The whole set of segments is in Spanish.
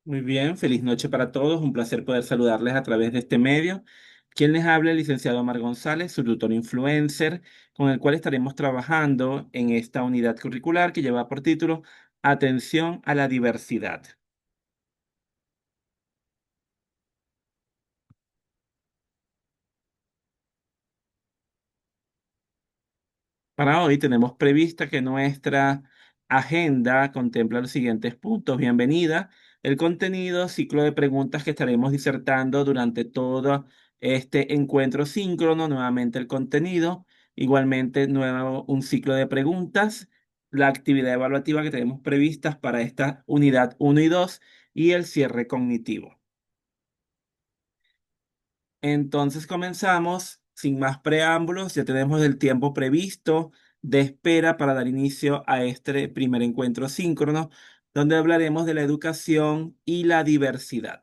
Muy bien, feliz noche para todos. Un placer poder saludarles a través de este medio. Quien les habla, el licenciado Omar González, su tutor influencer, con el cual estaremos trabajando en esta unidad curricular que lleva por título Atención a la diversidad. Para hoy tenemos prevista que nuestra agenda contempla los siguientes puntos. Bienvenida, el contenido, ciclo de preguntas que estaremos disertando durante todo este encuentro síncrono, nuevamente el contenido, igualmente nuevo un ciclo de preguntas, la actividad evaluativa que tenemos previstas para esta unidad uno y 2 y el cierre cognitivo. Entonces comenzamos, sin más preámbulos, ya tenemos el tiempo previsto de espera para dar inicio a este primer encuentro síncrono, donde hablaremos de la educación y la diversidad.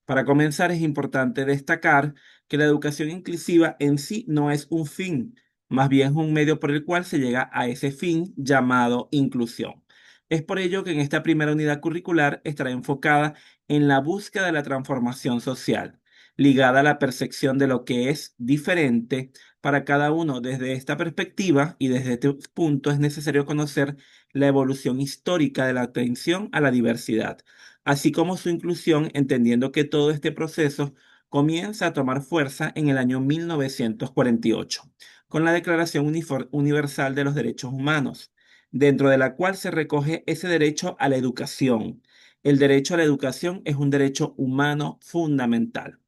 Para comenzar, es importante destacar que la educación inclusiva en sí no es un fin, más bien es un medio por el cual se llega a ese fin llamado inclusión. Es por ello que en esta primera unidad curricular estará enfocada en la búsqueda de la transformación social, ligada a la percepción de lo que es diferente para cada uno. Desde esta perspectiva y desde este punto es necesario conocer la evolución histórica de la atención a la diversidad, así como su inclusión, entendiendo que todo este proceso comienza a tomar fuerza en el año 1948, con la Declaración Universal de los Derechos Humanos, dentro de la cual se recoge ese derecho a la educación. El derecho a la educación es un derecho humano fundamental.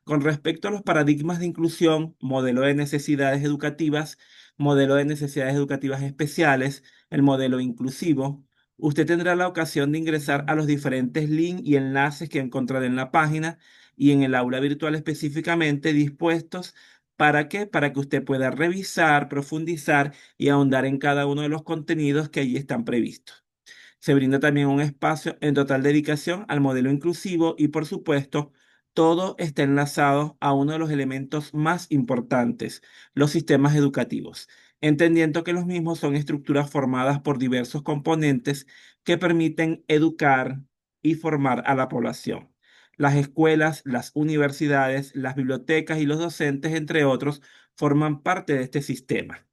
Con respecto a los paradigmas de inclusión, modelo de necesidades educativas, modelo de necesidades educativas especiales, el modelo inclusivo, usted tendrá la ocasión de ingresar a los diferentes links y enlaces que encontrará en la página y en el aula virtual específicamente dispuestos. ¿Para qué? Para que usted pueda revisar, profundizar y ahondar en cada uno de los contenidos que allí están previstos. Se brinda también un espacio en total dedicación al modelo inclusivo y, por supuesto, todo está enlazado a uno de los elementos más importantes, los sistemas educativos, entendiendo que los mismos son estructuras formadas por diversos componentes que permiten educar y formar a la población. Las escuelas, las universidades, las bibliotecas y los docentes, entre otros, forman parte de este sistema.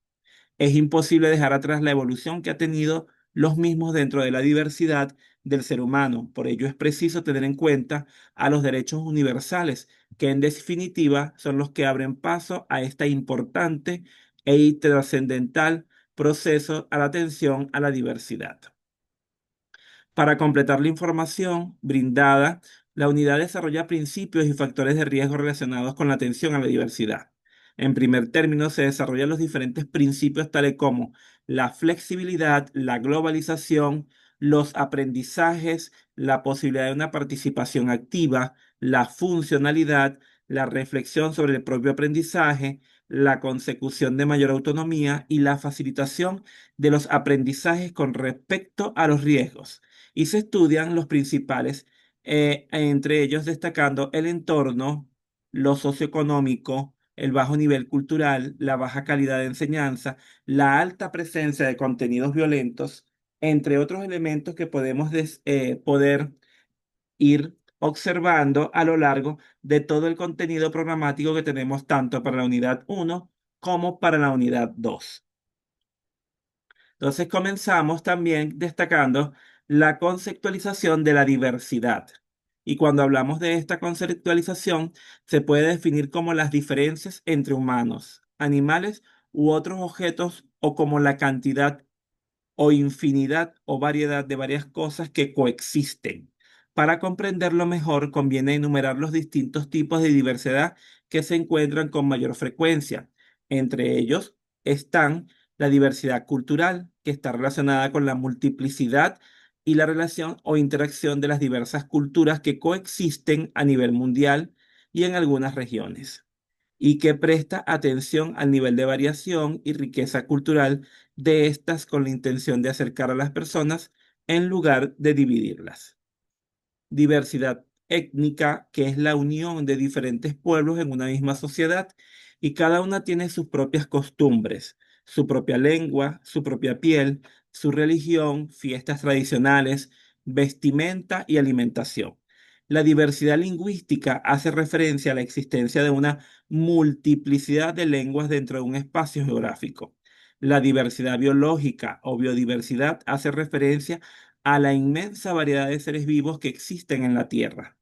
Es imposible dejar atrás la evolución que ha tenido los mismos dentro de la diversidad del ser humano. Por ello es preciso tener en cuenta a los derechos universales, que en definitiva son los que abren paso a este importante e trascendental proceso a la atención a la diversidad. Para completar la información brindada, la unidad desarrolla principios y factores de riesgo relacionados con la atención a la diversidad. En primer término, se desarrollan los diferentes principios tales como la flexibilidad, la globalización, los aprendizajes, la posibilidad de una participación activa, la funcionalidad, la reflexión sobre el propio aprendizaje, la consecución de mayor autonomía y la facilitación de los aprendizajes con respecto a los riesgos, y se estudian los principales, entre ellos destacando el entorno, lo socioeconómico, el bajo nivel cultural, la baja calidad de enseñanza, la alta presencia de contenidos violentos, entre otros elementos que podemos poder ir observando a lo largo de todo el contenido programático que tenemos tanto para la unidad uno como para la unidad 2. Entonces comenzamos también destacando la conceptualización de la diversidad. Y cuando hablamos de esta conceptualización, se puede definir como las diferencias entre humanos, animales u otros objetos, o como la cantidad o infinidad o variedad de varias cosas que coexisten. Para comprenderlo mejor, conviene enumerar los distintos tipos de diversidad que se encuentran con mayor frecuencia. Entre ellos están la diversidad cultural, que está relacionada con la multiplicidad y la relación o interacción de las diversas culturas que coexisten a nivel mundial y en algunas regiones, y que presta atención al nivel de variación y riqueza cultural de estas con la intención de acercar a las personas en lugar de dividirlas. Diversidad étnica, que es la unión de diferentes pueblos en una misma sociedad, y cada una tiene sus propias costumbres, su propia lengua, su propia piel, su religión, fiestas tradicionales vestimenta y alimentación. La diversidad lingüística hace referencia a la existencia de una multiplicidad de lenguas dentro de un espacio geográfico. La diversidad biológica o biodiversidad hace referencia a la inmensa variedad de seres vivos que existen en la Tierra,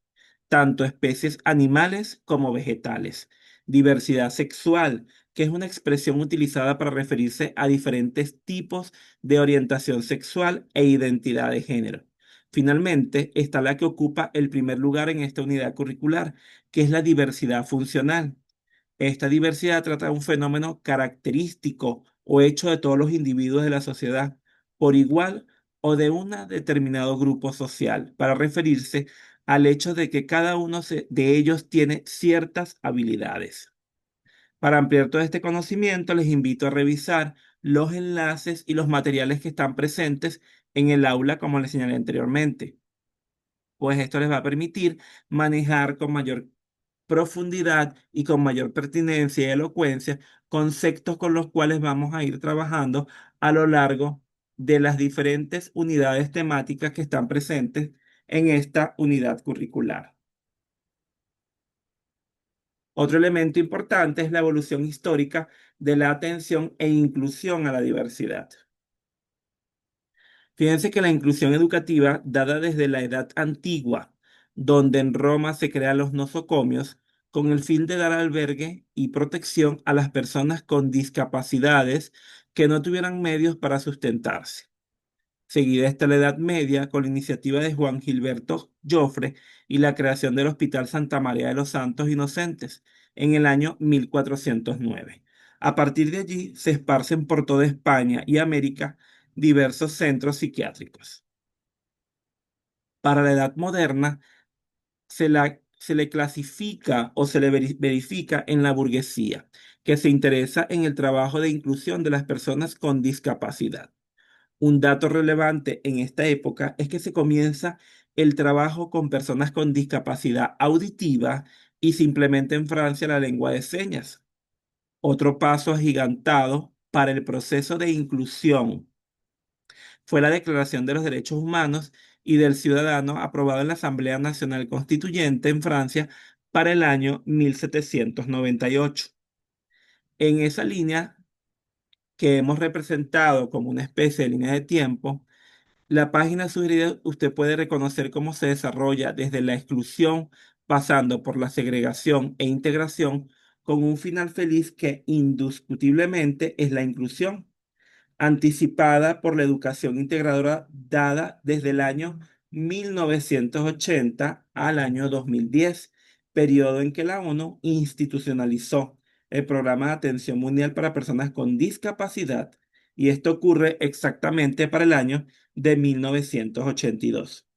tanto especies animales como vegetales. Diversidad sexual, que es una expresión utilizada para referirse a diferentes tipos de orientación sexual e identidad de género. Finalmente, está la que ocupa el primer lugar en esta unidad curricular, que es la diversidad funcional. Esta diversidad trata de un fenómeno característico o hecho de todos los individuos de la sociedad por igual o de un determinado grupo social, para referirse al hecho de que cada uno de ellos tiene ciertas habilidades. Para ampliar todo este conocimiento, les invito a revisar los enlaces y los materiales que están presentes en el aula, como les señalé anteriormente, pues esto les va a permitir manejar con mayor profundidad y con mayor pertinencia y elocuencia conceptos con los cuales vamos a ir trabajando a lo largo de las diferentes unidades temáticas que están presentes en esta unidad curricular. Otro elemento importante es la evolución histórica de la atención e inclusión a la diversidad. Fíjense que la inclusión educativa, dada desde la edad antigua, donde en Roma se crean los nosocomios, con el fin de dar albergue y protección a las personas con discapacidades que no tuvieran medios para sustentarse. Seguida está la Edad Media con la iniciativa de Juan Gilberto Jofre y la creación del Hospital Santa María de los Santos Inocentes en el año 1409. A partir de allí se esparcen por toda España y América diversos centros psiquiátricos. Para la Edad Moderna se le clasifica o se le verifica en la burguesía, que se interesa en el trabajo de inclusión de las personas con discapacidad. Un dato relevante en esta época es que se comienza el trabajo con personas con discapacidad auditiva y se implementa en Francia la lengua de señas. Otro paso agigantado para el proceso de inclusión fue la Declaración de los Derechos Humanos y del Ciudadano aprobada en la Asamblea Nacional Constituyente en Francia para el año 1798. En esa línea que hemos representado como una especie de línea de tiempo, la página sugerida usted puede reconocer cómo se desarrolla desde la exclusión, pasando por la segregación e integración, con un final feliz que indiscutiblemente es la inclusión, anticipada por la educación integradora dada desde el año 1980 al año 2010, periodo en que la ONU institucionalizó el Programa de Atención Mundial para Personas con Discapacidad, y esto ocurre exactamente para el año de 1982.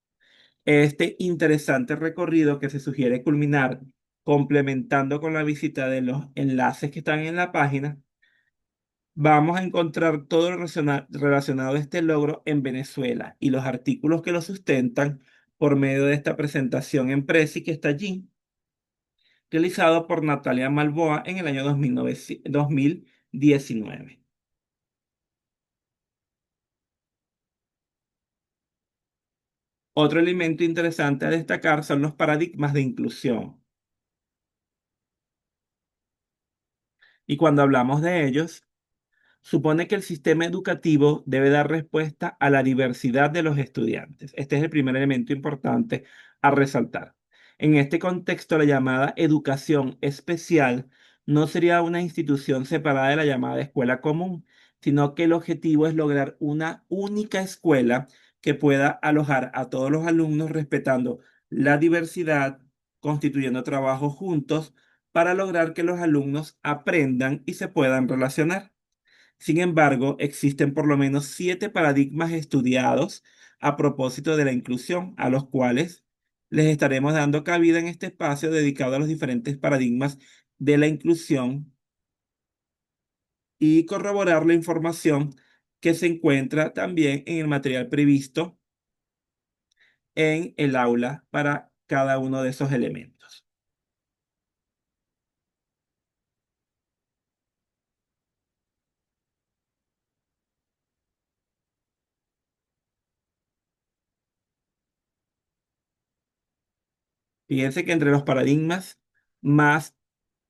Este interesante recorrido que se sugiere culminar complementando con la visita de los enlaces que están en la página, vamos a encontrar todo lo relacionado a este logro en Venezuela y los artículos que lo sustentan por medio de esta presentación en Prezi que está allí, realizado por Natalia Malboa en el año 2019. Otro elemento interesante a destacar son los paradigmas de inclusión. Y cuando hablamos de ellos, supone que el sistema educativo debe dar respuesta a la diversidad de los estudiantes. Este es el primer elemento importante a resaltar. En este contexto, la llamada educación especial no sería una institución separada de la llamada escuela común, sino que el objetivo es lograr una única escuela que pueda alojar a todos los alumnos respetando la diversidad, constituyendo trabajos juntos para lograr que los alumnos aprendan y se puedan relacionar. Sin embargo, existen por lo menos 7 paradigmas estudiados a propósito de la inclusión, a los cuales les estaremos dando cabida en este espacio dedicado a los diferentes paradigmas de la inclusión y corroborar la información que se encuentra también en el material previsto en el aula para cada uno de esos elementos. Fíjense que entre los paradigmas más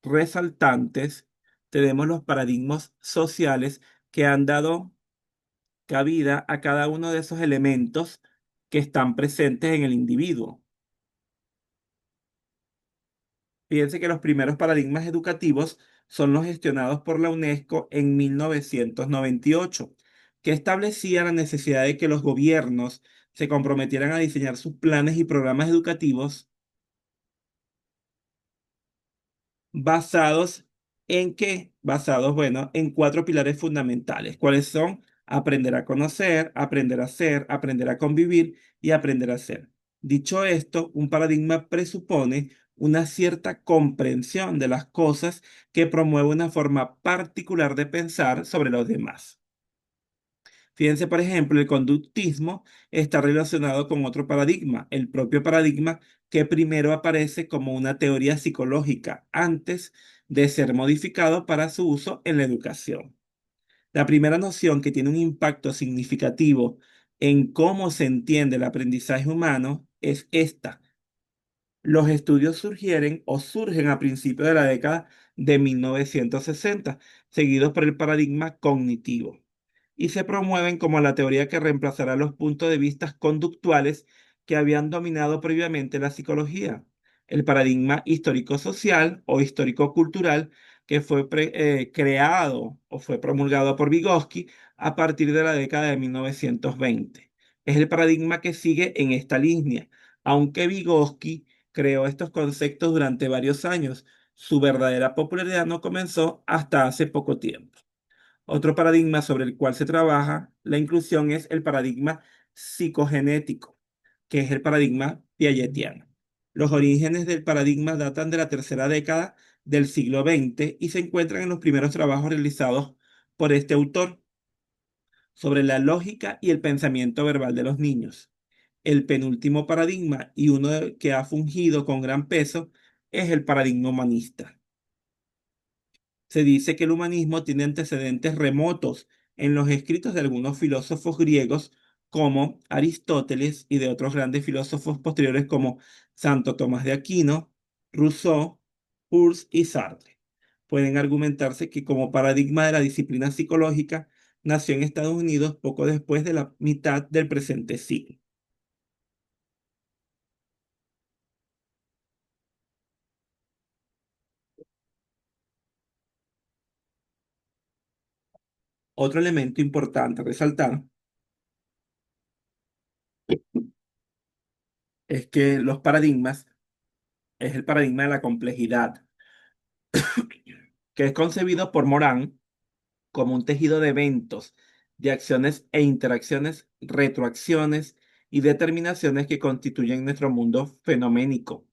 resaltantes tenemos los paradigmas sociales que han dado cabida a cada uno de esos elementos que están presentes en el individuo. Fíjense que los primeros paradigmas educativos son los gestionados por la UNESCO en 1998, que establecía la necesidad de que los gobiernos se comprometieran a diseñar sus planes y programas educativos basados ¿en qué? Basados, bueno, en cuatro pilares fundamentales. ¿Cuáles son? Aprender a conocer, aprender a ser, aprender a convivir y aprender a ser. Dicho esto, un paradigma presupone una cierta comprensión de las cosas que promueve una forma particular de pensar sobre los demás. Fíjense, por ejemplo, el conductismo está relacionado con otro paradigma, el propio paradigma que primero aparece como una teoría psicológica antes de ser modificado para su uso en la educación. La primera noción que tiene un impacto significativo en cómo se entiende el aprendizaje humano es esta. Los estudios sugieren o surgen a principios de la década de 1960, seguidos por el paradigma cognitivo, y se promueven como la teoría que reemplazará los puntos de vista conductuales que habían dominado previamente la psicología. El paradigma histórico-social o histórico-cultural que fue creado o fue promulgado por Vygotsky a partir de la década de 1920. Es el paradigma que sigue en esta línea, aunque Vygotsky creó estos conceptos durante varios años. Su verdadera popularidad no comenzó hasta hace poco tiempo. Otro paradigma sobre el cual se trabaja la inclusión es el paradigma psicogenético, que es el paradigma piagetiano. Los orígenes del paradigma datan de la tercera década del siglo XX y se encuentran en los primeros trabajos realizados por este autor sobre la lógica y el pensamiento verbal de los niños. El penúltimo paradigma y uno que ha fungido con gran peso es el paradigma humanista. Se dice que el humanismo tiene antecedentes remotos en los escritos de algunos filósofos griegos como Aristóteles y de otros grandes filósofos posteriores como Santo Tomás de Aquino, Rousseau, Peirce y Sartre. Pueden argumentarse que como paradigma de la disciplina psicológica nació en Estados Unidos poco después de la mitad del presente siglo. Otro elemento importante a resaltar es que los paradigmas es el paradigma de la complejidad, que es concebido por Morán como un tejido de eventos, de acciones e interacciones, retroacciones y determinaciones que constituyen nuestro mundo fenoménico,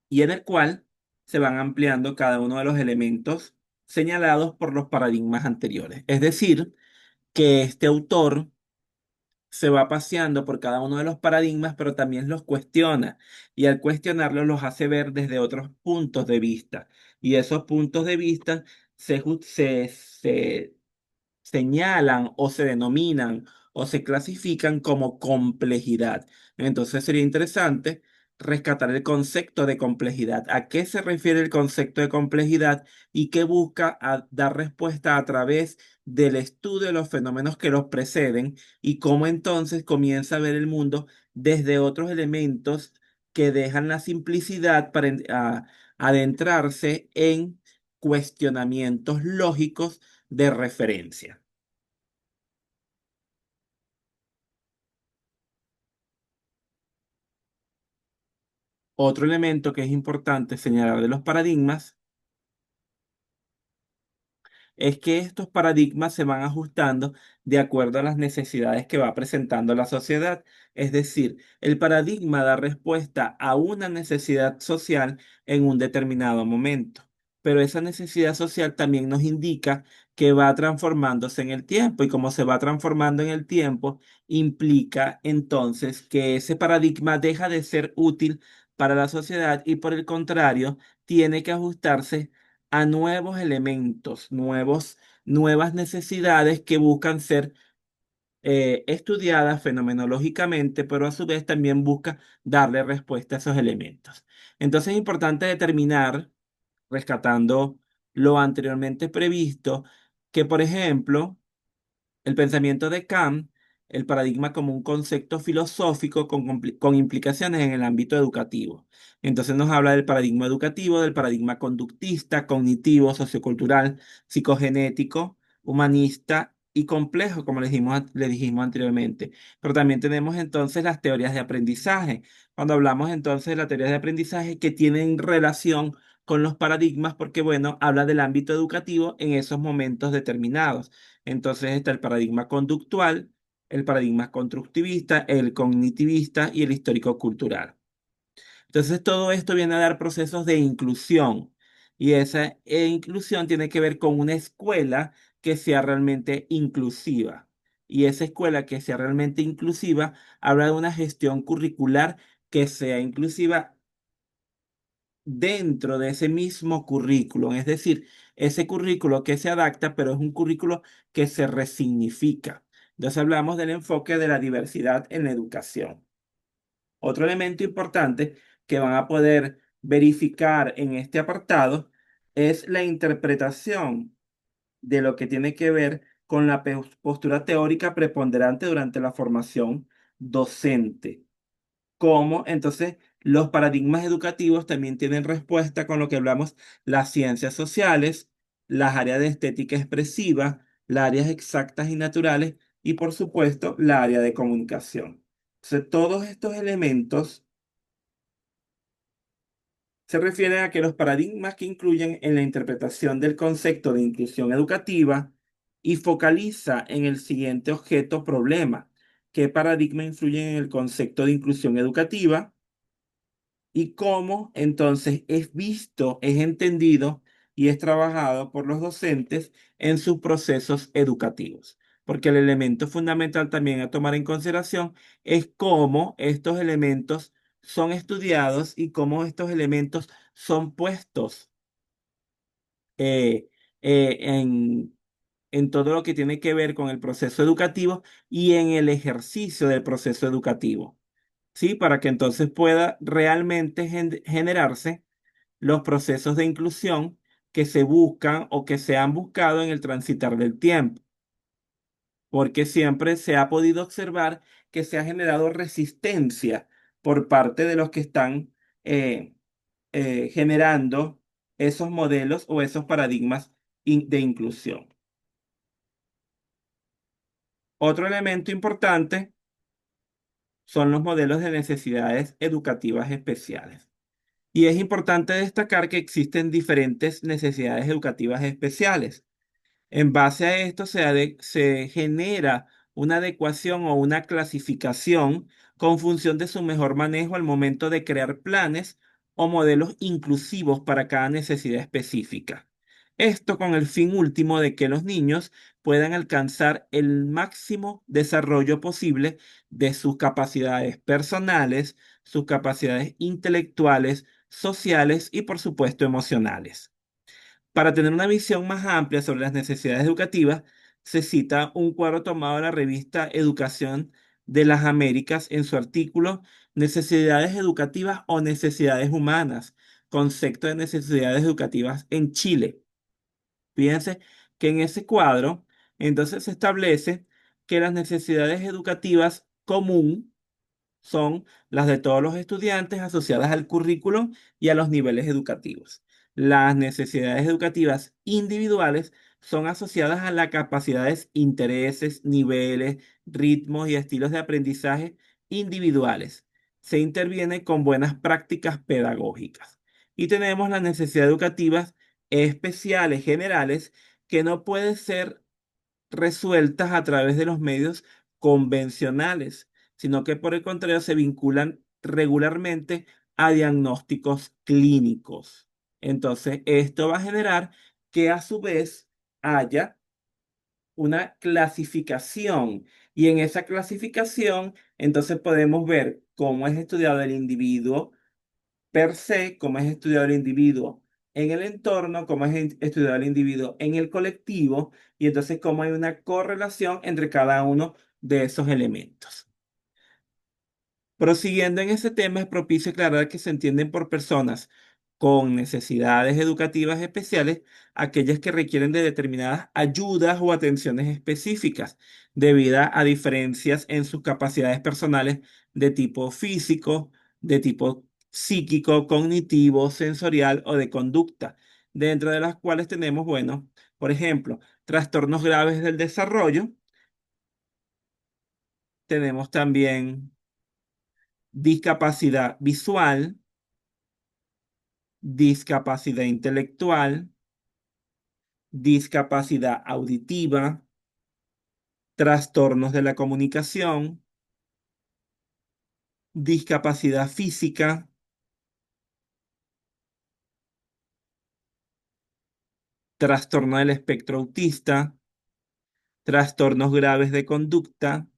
y en el cual se van ampliando cada uno de los elementos señalados por los paradigmas anteriores. Es decir, que este autor se va paseando por cada uno de los paradigmas, pero también los cuestiona. Y al cuestionarlos los hace ver desde otros puntos de vista. Y esos puntos de vista se señalan o se denominan o se clasifican como complejidad. Entonces sería interesante rescatar el concepto de complejidad. ¿A qué se refiere el concepto de complejidad y qué busca dar respuesta a través del estudio de los fenómenos que los preceden y cómo entonces comienza a ver el mundo desde otros elementos que dejan la simplicidad para adentrarse en cuestionamientos lógicos de referencia? Otro elemento que es importante señalar de los paradigmas es que estos paradigmas se van ajustando de acuerdo a las necesidades que va presentando la sociedad. Es decir, el paradigma da respuesta a una necesidad social en un determinado momento, pero esa necesidad social también nos indica que va transformándose en el tiempo y como se va transformando en el tiempo, implica entonces que ese paradigma deja de ser útil para la sociedad y por el contrario, tiene que ajustarse a nuevos elementos, nuevas necesidades que buscan ser estudiada fenomenológicamente, pero a su vez también busca darle respuesta a esos elementos. Entonces es importante determinar, rescatando lo anteriormente previsto, que por ejemplo, el pensamiento de Kant, el paradigma como un concepto filosófico con implicaciones en el ámbito educativo. Entonces nos habla del paradigma educativo, del paradigma conductista, cognitivo, sociocultural, psicogenético, humanista y complejo, como le dijimos anteriormente. Pero también tenemos entonces las teorías de aprendizaje. Cuando hablamos entonces de las teorías de aprendizaje que tienen relación con los paradigmas, porque bueno, habla del ámbito educativo en esos momentos determinados. Entonces está el paradigma conductual, el paradigma constructivista, el cognitivista y el histórico-cultural. Entonces todo esto viene a dar procesos de inclusión y esa inclusión tiene que ver con una escuela que sea realmente inclusiva. Y esa escuela que sea realmente inclusiva habla de una gestión curricular que sea inclusiva dentro de ese mismo currículo, es decir, ese currículo que se adapta, pero es un currículo que se resignifica. Entonces hablamos del enfoque de la diversidad en la educación. Otro elemento importante que van a poder verificar en este apartado es la interpretación de lo que tiene que ver con la postura teórica preponderante durante la formación docente. Cómo entonces los paradigmas educativos también tienen respuesta con lo que hablamos, las ciencias sociales, las áreas de estética expresiva, las áreas exactas y naturales y por supuesto la área de comunicación. Entonces, todos estos elementos se refieren a que los paradigmas que incluyen en la interpretación del concepto de inclusión educativa y focaliza en el siguiente objeto problema. ¿Qué paradigma influye en el concepto de inclusión educativa? Y cómo entonces es visto, es entendido y es trabajado por los docentes en sus procesos educativos. Porque el elemento fundamental también a tomar en consideración es cómo estos elementos son estudiados y cómo estos elementos son puestos eh, en todo lo que tiene que ver con el proceso educativo y en el ejercicio del proceso educativo. ¿Sí? Para que entonces pueda realmente generarse los procesos de inclusión que se buscan o que se han buscado en el transitar del tiempo, porque siempre se ha podido observar que se ha generado resistencia por parte de los que están eh, generando esos modelos o esos paradigmas de inclusión. Otro elemento importante son los modelos de necesidades educativas especiales. Y es importante destacar que existen diferentes necesidades educativas especiales. En base a esto se genera una adecuación o una clasificación con función de su mejor manejo al momento de crear planes o modelos inclusivos para cada necesidad específica. Esto con el fin último de que los niños puedan alcanzar el máximo desarrollo posible de sus capacidades personales, sus capacidades intelectuales, sociales y por supuesto emocionales. Para tener una visión más amplia sobre las necesidades educativas, se cita un cuadro tomado de la revista Educación de las Américas en su artículo Necesidades educativas o necesidades humanas, concepto de necesidades educativas en Chile. Fíjense que en ese cuadro, entonces se establece que las necesidades educativas común son las de todos los estudiantes asociadas al currículo y a los niveles educativos. Las necesidades educativas individuales son asociadas a las capacidades, intereses, niveles, ritmos y estilos de aprendizaje individuales. Se interviene con buenas prácticas pedagógicas. Y tenemos las necesidades educativas especiales, generales, que no pueden ser resueltas a través de los medios convencionales, sino que por el contrario se vinculan regularmente a diagnósticos clínicos. Entonces, esto va a generar que a su vez haya una clasificación y en esa clasificación entonces podemos ver cómo es estudiado el individuo per se, cómo es estudiado el individuo en el entorno, cómo es estudiado el individuo en el colectivo, y entonces cómo hay una correlación entre cada uno de esos elementos. Prosiguiendo en ese tema, es propicio aclarar que se entienden por personas con necesidades educativas especiales aquellas que requieren de determinadas ayudas o atenciones específicas debido a diferencias en sus capacidades personales de tipo físico, de tipo psíquico, cognitivo, sensorial o de conducta, dentro de las cuales tenemos, bueno, por ejemplo, trastornos graves del desarrollo, tenemos también discapacidad visual, discapacidad intelectual, discapacidad auditiva, trastornos de la comunicación, discapacidad física, trastorno del espectro autista, trastornos graves de conducta,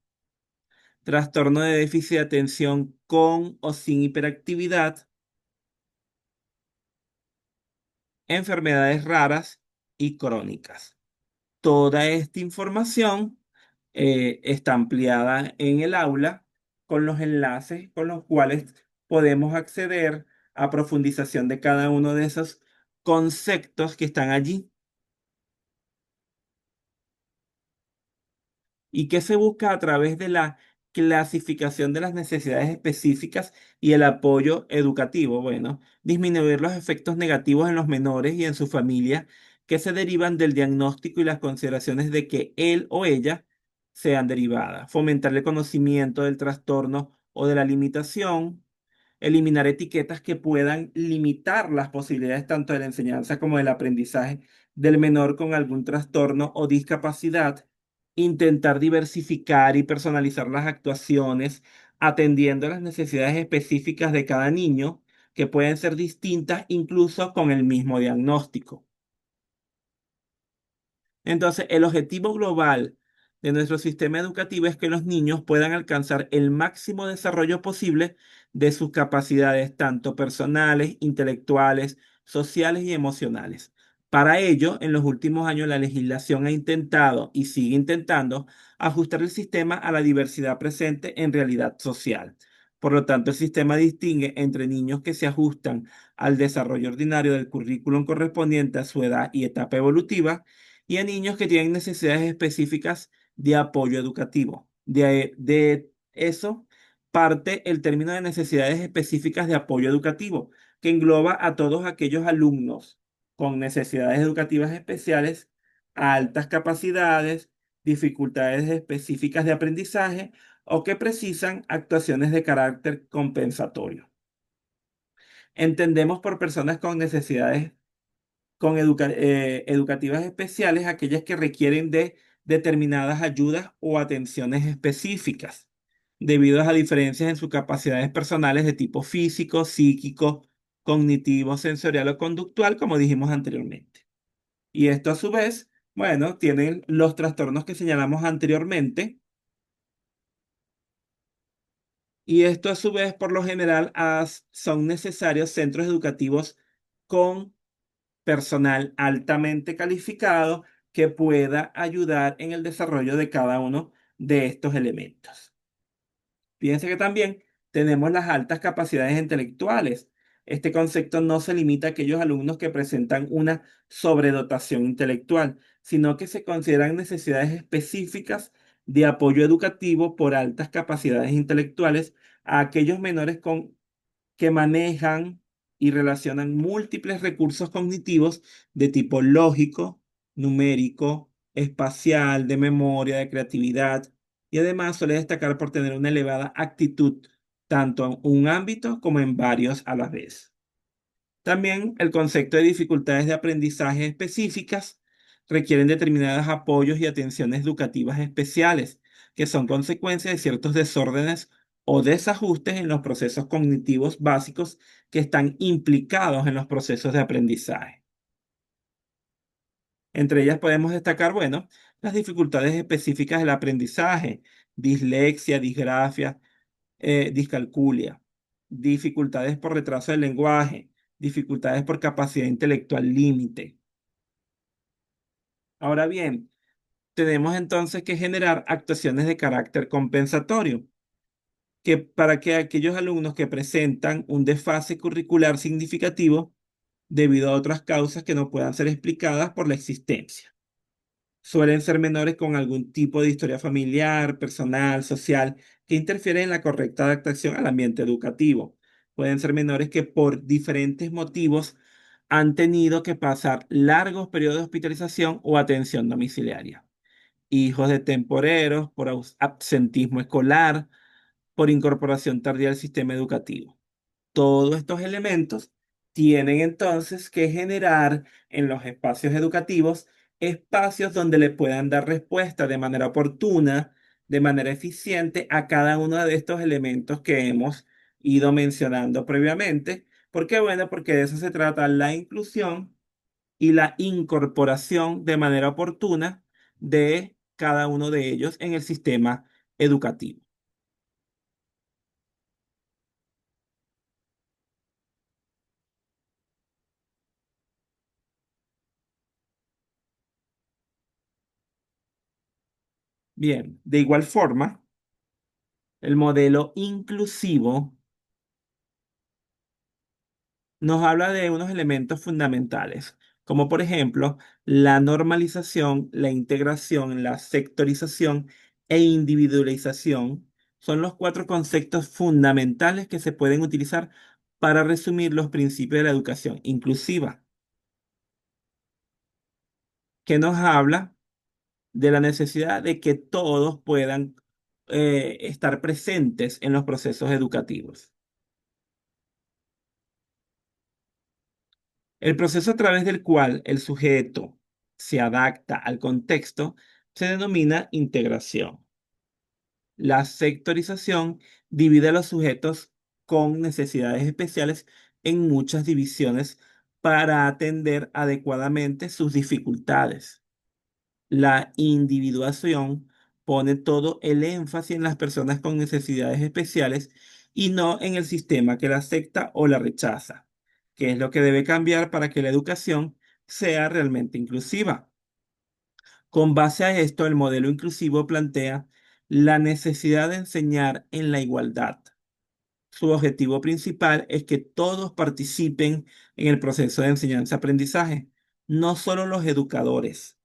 trastorno de déficit de atención con o sin hiperactividad, enfermedades raras y crónicas. Toda esta información está ampliada en el aula con los enlaces con los cuales podemos acceder a profundización de cada uno de esos conceptos que están allí. ¿Y qué se busca a través de la clasificación de las necesidades específicas y el apoyo educativo? Bueno, disminuir los efectos negativos en los menores y en su familia que se derivan del diagnóstico y las consideraciones de que él o ella sean derivadas. Fomentar el conocimiento del trastorno o de la limitación. Eliminar etiquetas que puedan limitar las posibilidades tanto de la enseñanza como del aprendizaje del menor con algún trastorno o discapacidad. Intentar diversificar y personalizar las actuaciones atendiendo a las necesidades específicas de cada niño, que pueden ser distintas incluso con el mismo diagnóstico. Entonces, el objetivo global de nuestro sistema educativo es que los niños puedan alcanzar el máximo desarrollo posible de sus capacidades, tanto personales, intelectuales, sociales y emocionales. Para ello, en los últimos años, la legislación ha intentado y sigue intentando ajustar el sistema a la diversidad presente en realidad social. Por lo tanto, el sistema distingue entre niños que se ajustan al desarrollo ordinario del currículum correspondiente a su edad y etapa evolutiva, y a niños que tienen necesidades específicas de apoyo educativo. De eso parte el término de necesidades específicas de apoyo educativo, que engloba a todos aquellos alumnos con necesidades educativas especiales, altas capacidades, dificultades específicas de aprendizaje o que precisan actuaciones de carácter compensatorio. Entendemos por personas con necesidades educativas especiales, aquellas que requieren de determinadas ayudas o atenciones específicas, debido a diferencias en sus capacidades personales de tipo físico, psíquico, cognitivo, sensorial o conductual, como dijimos anteriormente. Y esto a su vez, bueno, tienen los trastornos que señalamos anteriormente, y esto a su vez, por lo general, son necesarios centros educativos con personal altamente calificado que pueda ayudar en el desarrollo de cada uno de estos elementos. Fíjense que también tenemos las altas capacidades intelectuales. Este concepto no se limita a aquellos alumnos que presentan una sobredotación intelectual, sino que se consideran necesidades específicas de apoyo educativo por altas capacidades intelectuales a aquellos menores que manejan y relacionan múltiples recursos cognitivos de tipo lógico, numérico, espacial, de memoria, de creatividad, y además suele destacar por tener una elevada actitud tanto en un ámbito como en varios a la vez. También el concepto de dificultades de aprendizaje específicas requieren determinados apoyos y atenciones educativas especiales, que son consecuencia de ciertos desórdenes o desajustes en los procesos cognitivos básicos que están implicados en los procesos de aprendizaje. Entre ellas podemos destacar, bueno, las dificultades específicas del aprendizaje, dislexia, disgrafia, discalculia, dificultades por retraso del lenguaje, dificultades por capacidad intelectual límite. Ahora bien, tenemos entonces que generar actuaciones de carácter compensatorio, que para que aquellos alumnos que presentan un desfase curricular significativo debido a otras causas que no puedan ser explicadas por la existencia. Suelen ser menores con algún tipo de historia familiar, personal, social, que interfiere en la correcta adaptación al ambiente educativo. Pueden ser menores que por diferentes motivos han tenido que pasar largos periodos de hospitalización o atención domiciliaria. Hijos de temporeros por absentismo escolar, por incorporación tardía al sistema educativo. Todos estos elementos tienen entonces que generar en los espacios educativos espacios donde le puedan dar respuesta de manera oportuna, de manera eficiente a cada uno de estos elementos que hemos ido mencionando previamente. ¿Por qué? Bueno, porque de eso se trata la inclusión y la incorporación de manera oportuna de cada uno de ellos en el sistema educativo. Bien, de igual forma, el modelo inclusivo nos habla de unos elementos fundamentales, como por ejemplo la normalización, la integración, la sectorización e individualización. Son los cuatro conceptos fundamentales que se pueden utilizar para resumir los principios de la educación inclusiva, que nos habla de la necesidad de que todos puedan estar presentes en los procesos educativos. El proceso a través del cual el sujeto se adapta al contexto se denomina integración. La sectorización divide a los sujetos con necesidades especiales en muchas divisiones para atender adecuadamente sus dificultades. La individuación pone todo el énfasis en las personas con necesidades especiales y no en el sistema que la acepta o la rechaza, que es lo que debe cambiar para que la educación sea realmente inclusiva. Con base a esto, el modelo inclusivo plantea la necesidad de enseñar en la igualdad. Su objetivo principal es que todos participen en el proceso de enseñanza-aprendizaje, no solo los educadores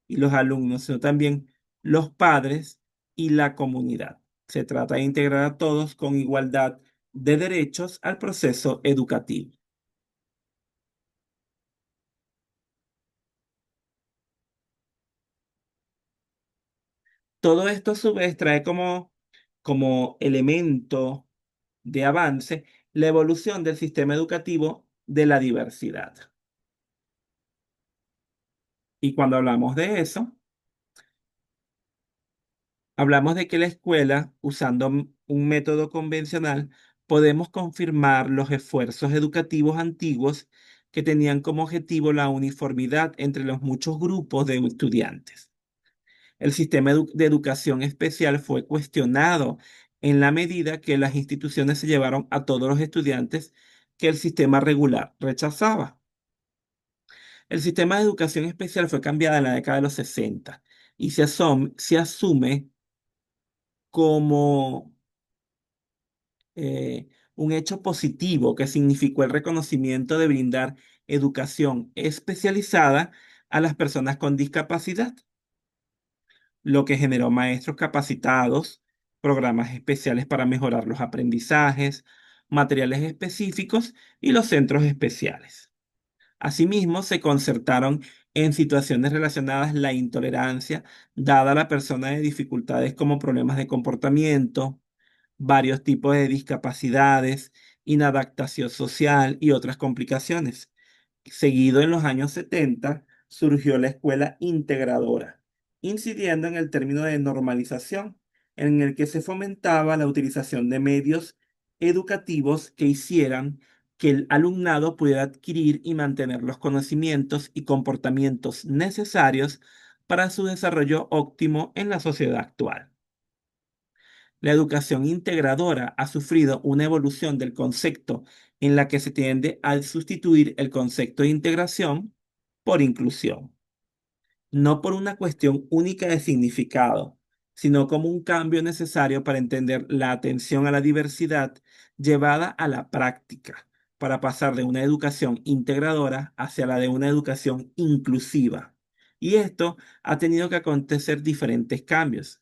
y los alumnos, sino también los padres y la comunidad. Se trata de integrar a todos con igualdad de derechos al proceso educativo. Todo esto a su vez trae como elemento de avance la evolución del sistema educativo de la diversidad. Y cuando hablamos de eso, hablamos de que la escuela, usando un método convencional, podemos confirmar los esfuerzos educativos antiguos que tenían como objetivo la uniformidad entre los muchos grupos de estudiantes. El sistema de educación especial fue cuestionado en la medida que las instituciones se llevaron a todos los estudiantes que el sistema regular rechazaba. El sistema de educación especial fue cambiado en la década de los 60 y se asume como un hecho positivo que significó el reconocimiento de brindar educación especializada a las personas con discapacidad, lo que generó maestros capacitados, programas especiales para mejorar los aprendizajes, materiales específicos y los centros especiales. Asimismo, se concertaron en situaciones relacionadas la intolerancia dada a la persona de dificultades como problemas de comportamiento, varios tipos de discapacidades, inadaptación social y otras complicaciones. Seguido en los años 70 surgió la escuela integradora, incidiendo en el término de normalización, en el que se fomentaba la utilización de medios educativos que hicieran que el alumnado pudiera adquirir y mantener los conocimientos y comportamientos necesarios para su desarrollo óptimo en la sociedad actual. La educación integradora ha sufrido una evolución del concepto en la que se tiende a sustituir el concepto de integración por inclusión. no por una cuestión única de significado, sino como un cambio necesario para entender la atención a la diversidad llevada a la práctica, para pasar de una educación integradora hacia la de una educación inclusiva. Y esto ha tenido que acontecer diferentes cambios.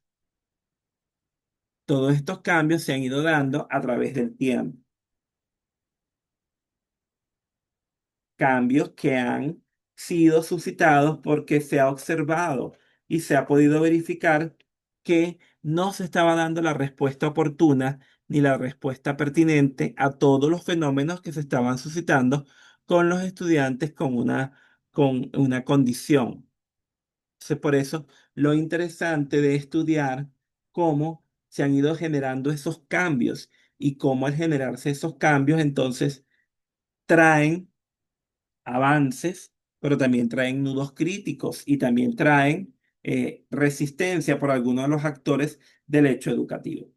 Todos estos cambios se han ido dando a través del tiempo. Cambios que han sido suscitados porque se ha observado y se ha podido verificar que no se estaba dando la respuesta oportuna ni la respuesta pertinente a todos los fenómenos que se estaban suscitando con los estudiantes con una condición. Entonces, por eso, lo interesante de estudiar cómo se han ido generando esos cambios y cómo al generarse esos cambios, entonces traen avances, pero también traen nudos críticos y también traen resistencia por algunos de los actores del hecho educativo.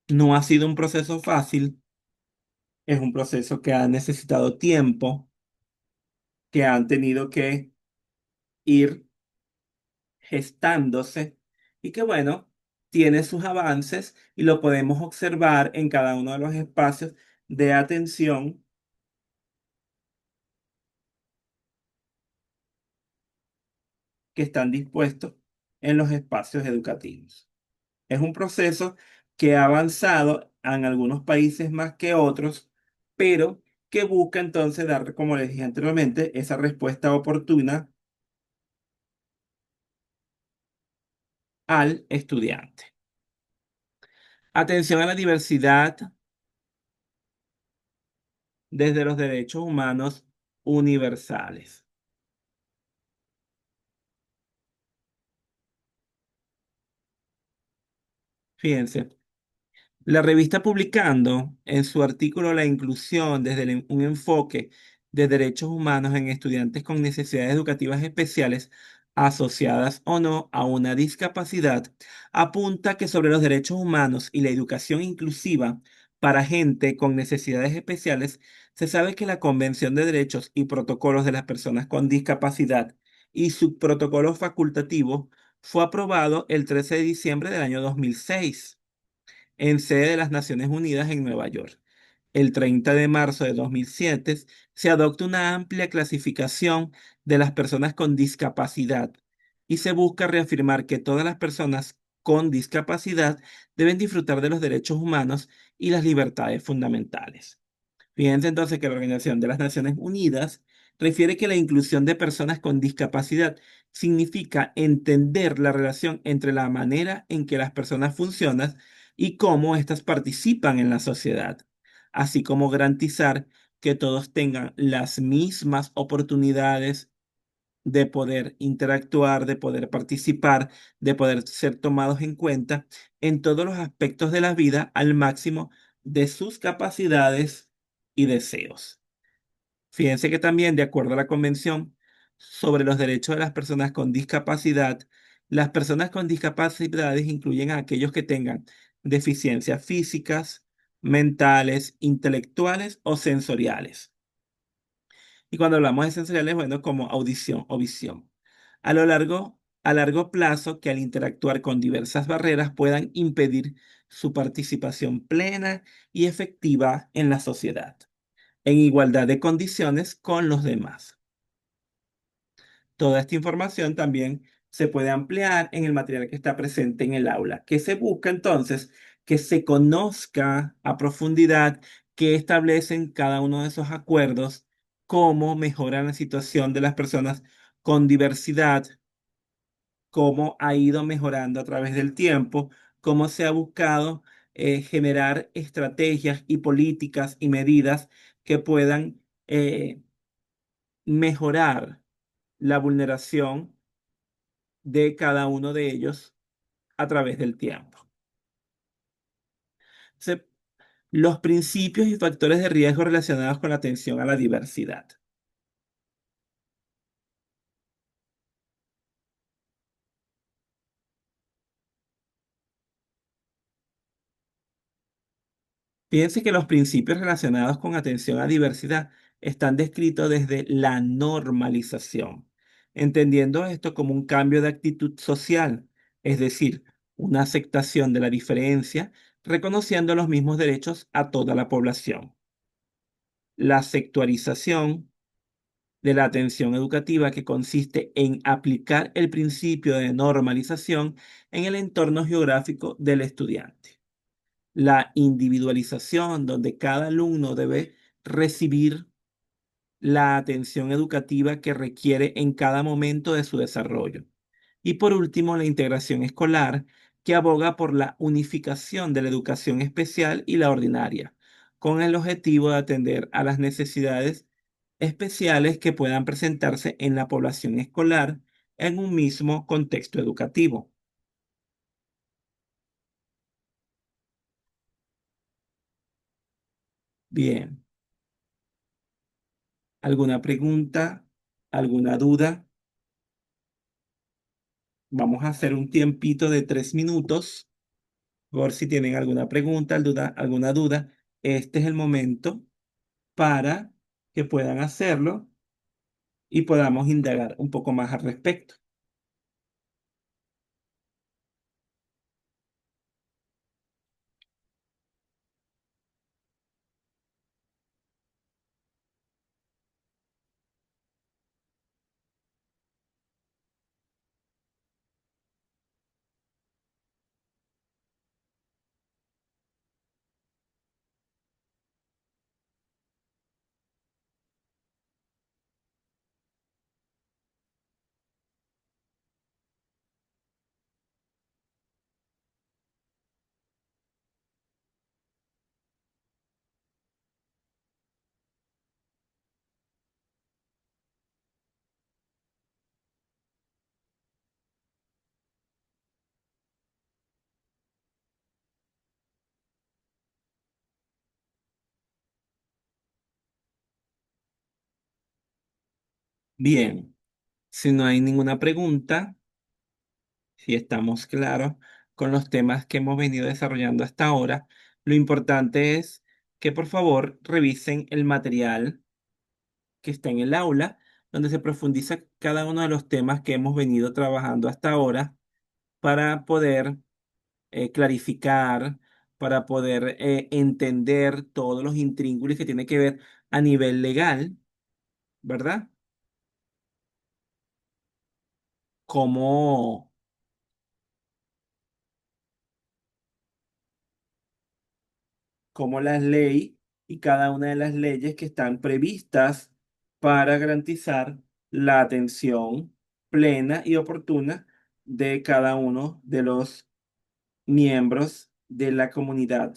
No ha sido un proceso fácil, es un proceso que ha necesitado tiempo, que han tenido que ir gestándose y que bueno, tiene sus avances y lo podemos observar en cada uno de los espacios de atención que están dispuestos en los espacios educativos. Es un proceso que ha avanzado en algunos países más que otros, pero que busca entonces dar, como les dije anteriormente, esa respuesta oportuna al estudiante. Atención a la diversidad desde los derechos humanos universales. Fíjense, la revista publicando en su artículo La inclusión desde un enfoque de derechos humanos en estudiantes con necesidades educativas especiales asociadas o no a una discapacidad, apunta que sobre los derechos humanos y la educación inclusiva para gente con necesidades especiales, se sabe que la Convención de Derechos y Protocolos de las Personas con Discapacidad y su protocolo facultativo fue aprobado el 13 de diciembre del año 2006 en sede de las Naciones Unidas en Nueva York. El 30 de marzo de 2007 se adopta una amplia clasificación de las personas con discapacidad y se busca reafirmar que todas las personas con discapacidad deben disfrutar de los derechos humanos y las libertades fundamentales. Fíjense entonces que la Organización de las Naciones Unidas refiere que la inclusión de personas con discapacidad significa entender la relación entre la manera en que las personas funcionan y cómo éstas participan en la sociedad, así como garantizar que todos tengan las mismas oportunidades de poder interactuar, de poder participar, de poder ser tomados en cuenta en todos los aspectos de la vida al máximo de sus capacidades y deseos. Fíjense que también, de acuerdo a la Convención sobre los Derechos de las Personas con Discapacidad, las personas con discapacidades incluyen a aquellos que tengan deficiencias físicas, mentales, intelectuales o sensoriales. Y cuando hablamos de sensoriales, bueno, como audición o visión. A largo plazo, que al interactuar con diversas barreras puedan impedir su participación plena y efectiva en la sociedad, en igualdad de condiciones con los demás. Toda esta información también se puede ampliar en el material que está presente en el aula, que se busca entonces que se conozca a profundidad qué establecen cada uno de esos acuerdos, cómo mejoran la situación de las personas con diversidad, cómo ha ido mejorando a través del tiempo, cómo se ha buscado generar estrategias y políticas y medidas que puedan mejorar la vulneración de cada uno de ellos a través del tiempo. Se- los principios y factores de riesgo relacionados con la atención a la diversidad. Fíjense que los principios relacionados con atención a diversidad están descritos desde la normalización, entendiendo esto como un cambio de actitud social, es decir, una aceptación de la diferencia, reconociendo los mismos derechos a toda la población. La sectorización de la atención educativa, que consiste en aplicar el principio de normalización en el entorno geográfico del estudiante. La individualización, donde cada alumno debe recibir la atención educativa que requiere en cada momento de su desarrollo. Y por último, la integración escolar, que aboga por la unificación de la educación especial y la ordinaria, con el objetivo de atender a las necesidades especiales que puedan presentarse en la población escolar en un mismo contexto educativo. Bien, ¿alguna pregunta? ¿Alguna duda? Vamos a hacer un tiempito de 3 minutos por si tienen alguna pregunta, alguna duda. Este es el momento para que puedan hacerlo y podamos indagar un poco más al respecto. Bien, si no hay ninguna pregunta, si estamos claros con los temas que hemos venido desarrollando hasta ahora, lo importante es que por favor revisen el material que está en el aula, donde se profundiza cada uno de los temas que hemos venido trabajando hasta ahora para poder clarificar, para poder entender todos los intríngulis que tiene que ver a nivel legal, ¿verdad? Cómo, cómo la ley y cada una de las leyes que están previstas para garantizar la atención plena y oportuna de cada uno de los miembros de la comunidad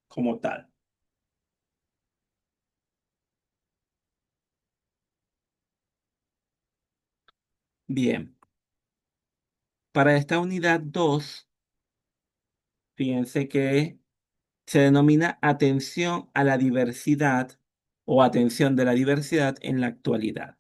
como tal. Bien, para esta unidad 2, fíjense que se denomina atención a la diversidad o atención de la diversidad en la actualidad.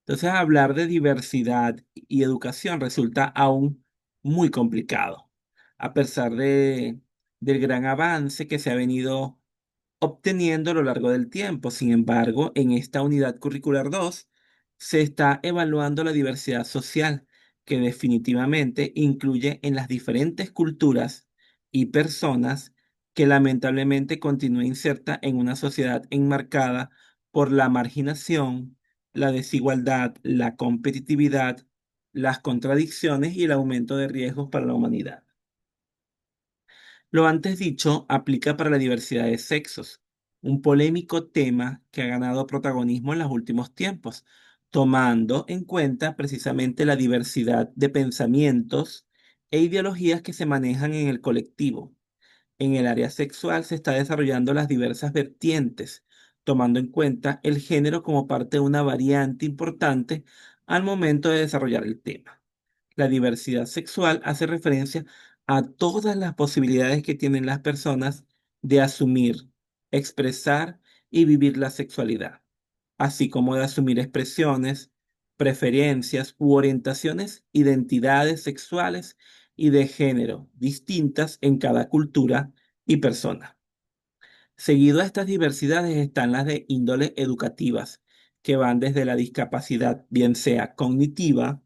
Entonces, hablar de diversidad y educación resulta aún muy complicado, a pesar del gran avance que se ha venido obteniendo a lo largo del tiempo. Sin embargo, en esta unidad curricular 2 se está evaluando la diversidad social, que definitivamente incluye en las diferentes culturas y personas que lamentablemente continúa inserta en una sociedad enmarcada por la marginación, la desigualdad, la competitividad, las contradicciones y el aumento de riesgos para la humanidad. Lo antes dicho aplica para la diversidad de sexos, un polémico tema que ha ganado protagonismo en los últimos tiempos, tomando en cuenta precisamente la diversidad de pensamientos e ideologías que se manejan en el colectivo. En el área sexual se está desarrollando las diversas vertientes, tomando en cuenta el género como parte de una variante importante al momento de desarrollar el tema. La diversidad sexual hace referencia a todas las posibilidades que tienen las personas de asumir, expresar y vivir la sexualidad, así como de asumir expresiones, preferencias u orientaciones, identidades sexuales y de género distintas en cada cultura y persona. Seguido a estas diversidades están las de índole educativas, que van desde la discapacidad, bien sea cognitiva,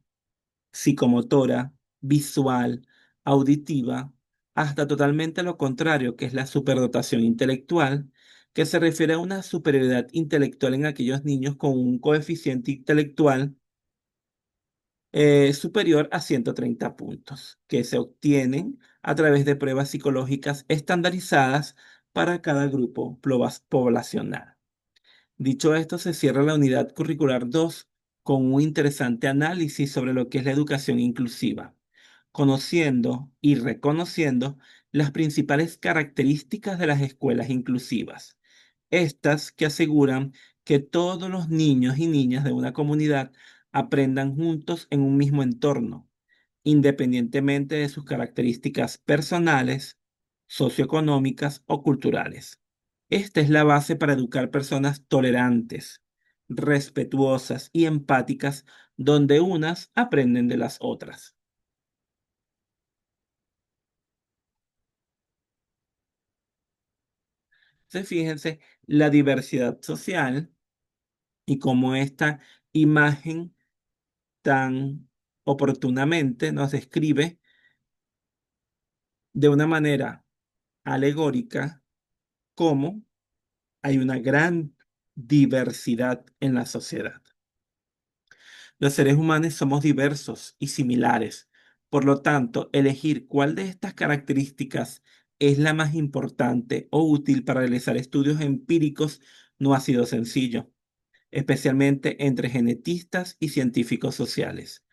psicomotora, visual, auditiva, hasta totalmente lo contrario, que es la superdotación intelectual, que se refiere a una superioridad intelectual en aquellos niños con un coeficiente intelectual superior a 130 puntos, que se obtienen a través de pruebas psicológicas estandarizadas para cada grupo poblacional. Dicho esto, se cierra la unidad curricular 2 con un interesante análisis sobre lo que es la educación inclusiva, conociendo y reconociendo las principales características de las escuelas inclusivas. Estas que aseguran que todos los niños y niñas de una comunidad aprendan juntos en un mismo entorno, independientemente de sus características personales, socioeconómicas o culturales. Esta es la base para educar personas tolerantes, respetuosas y empáticas, donde unas aprenden de las otras. Entonces, fíjense la diversidad social y cómo esta imagen tan oportunamente nos describe de una manera alegórica cómo hay una gran diversidad en la sociedad. Los seres humanos somos diversos y similares. Por lo tanto, elegir cuál de estas características es la más importante o útil para realizar estudios empíricos no ha sido sencillo, especialmente entre genetistas y científicos sociales.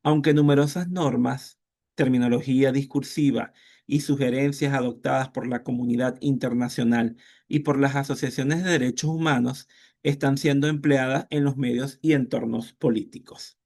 Aunque numerosas normas, terminología discursiva y sugerencias adoptadas por la comunidad internacional y por las asociaciones de derechos humanos están siendo empleadas en los medios y entornos políticos.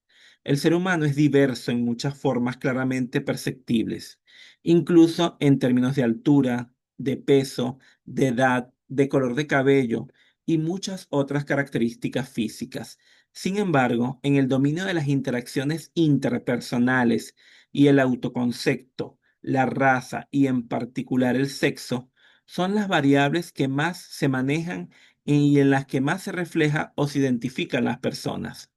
El ser humano es diverso en muchas formas claramente perceptibles, incluso en términos de altura, de peso, de edad, de color de cabello y muchas otras características físicas. Sin embargo, en el dominio de las interacciones interpersonales y el autoconcepto, la raza y en particular el sexo, son las variables que más se manejan y en las que más se refleja o se identifican las personas.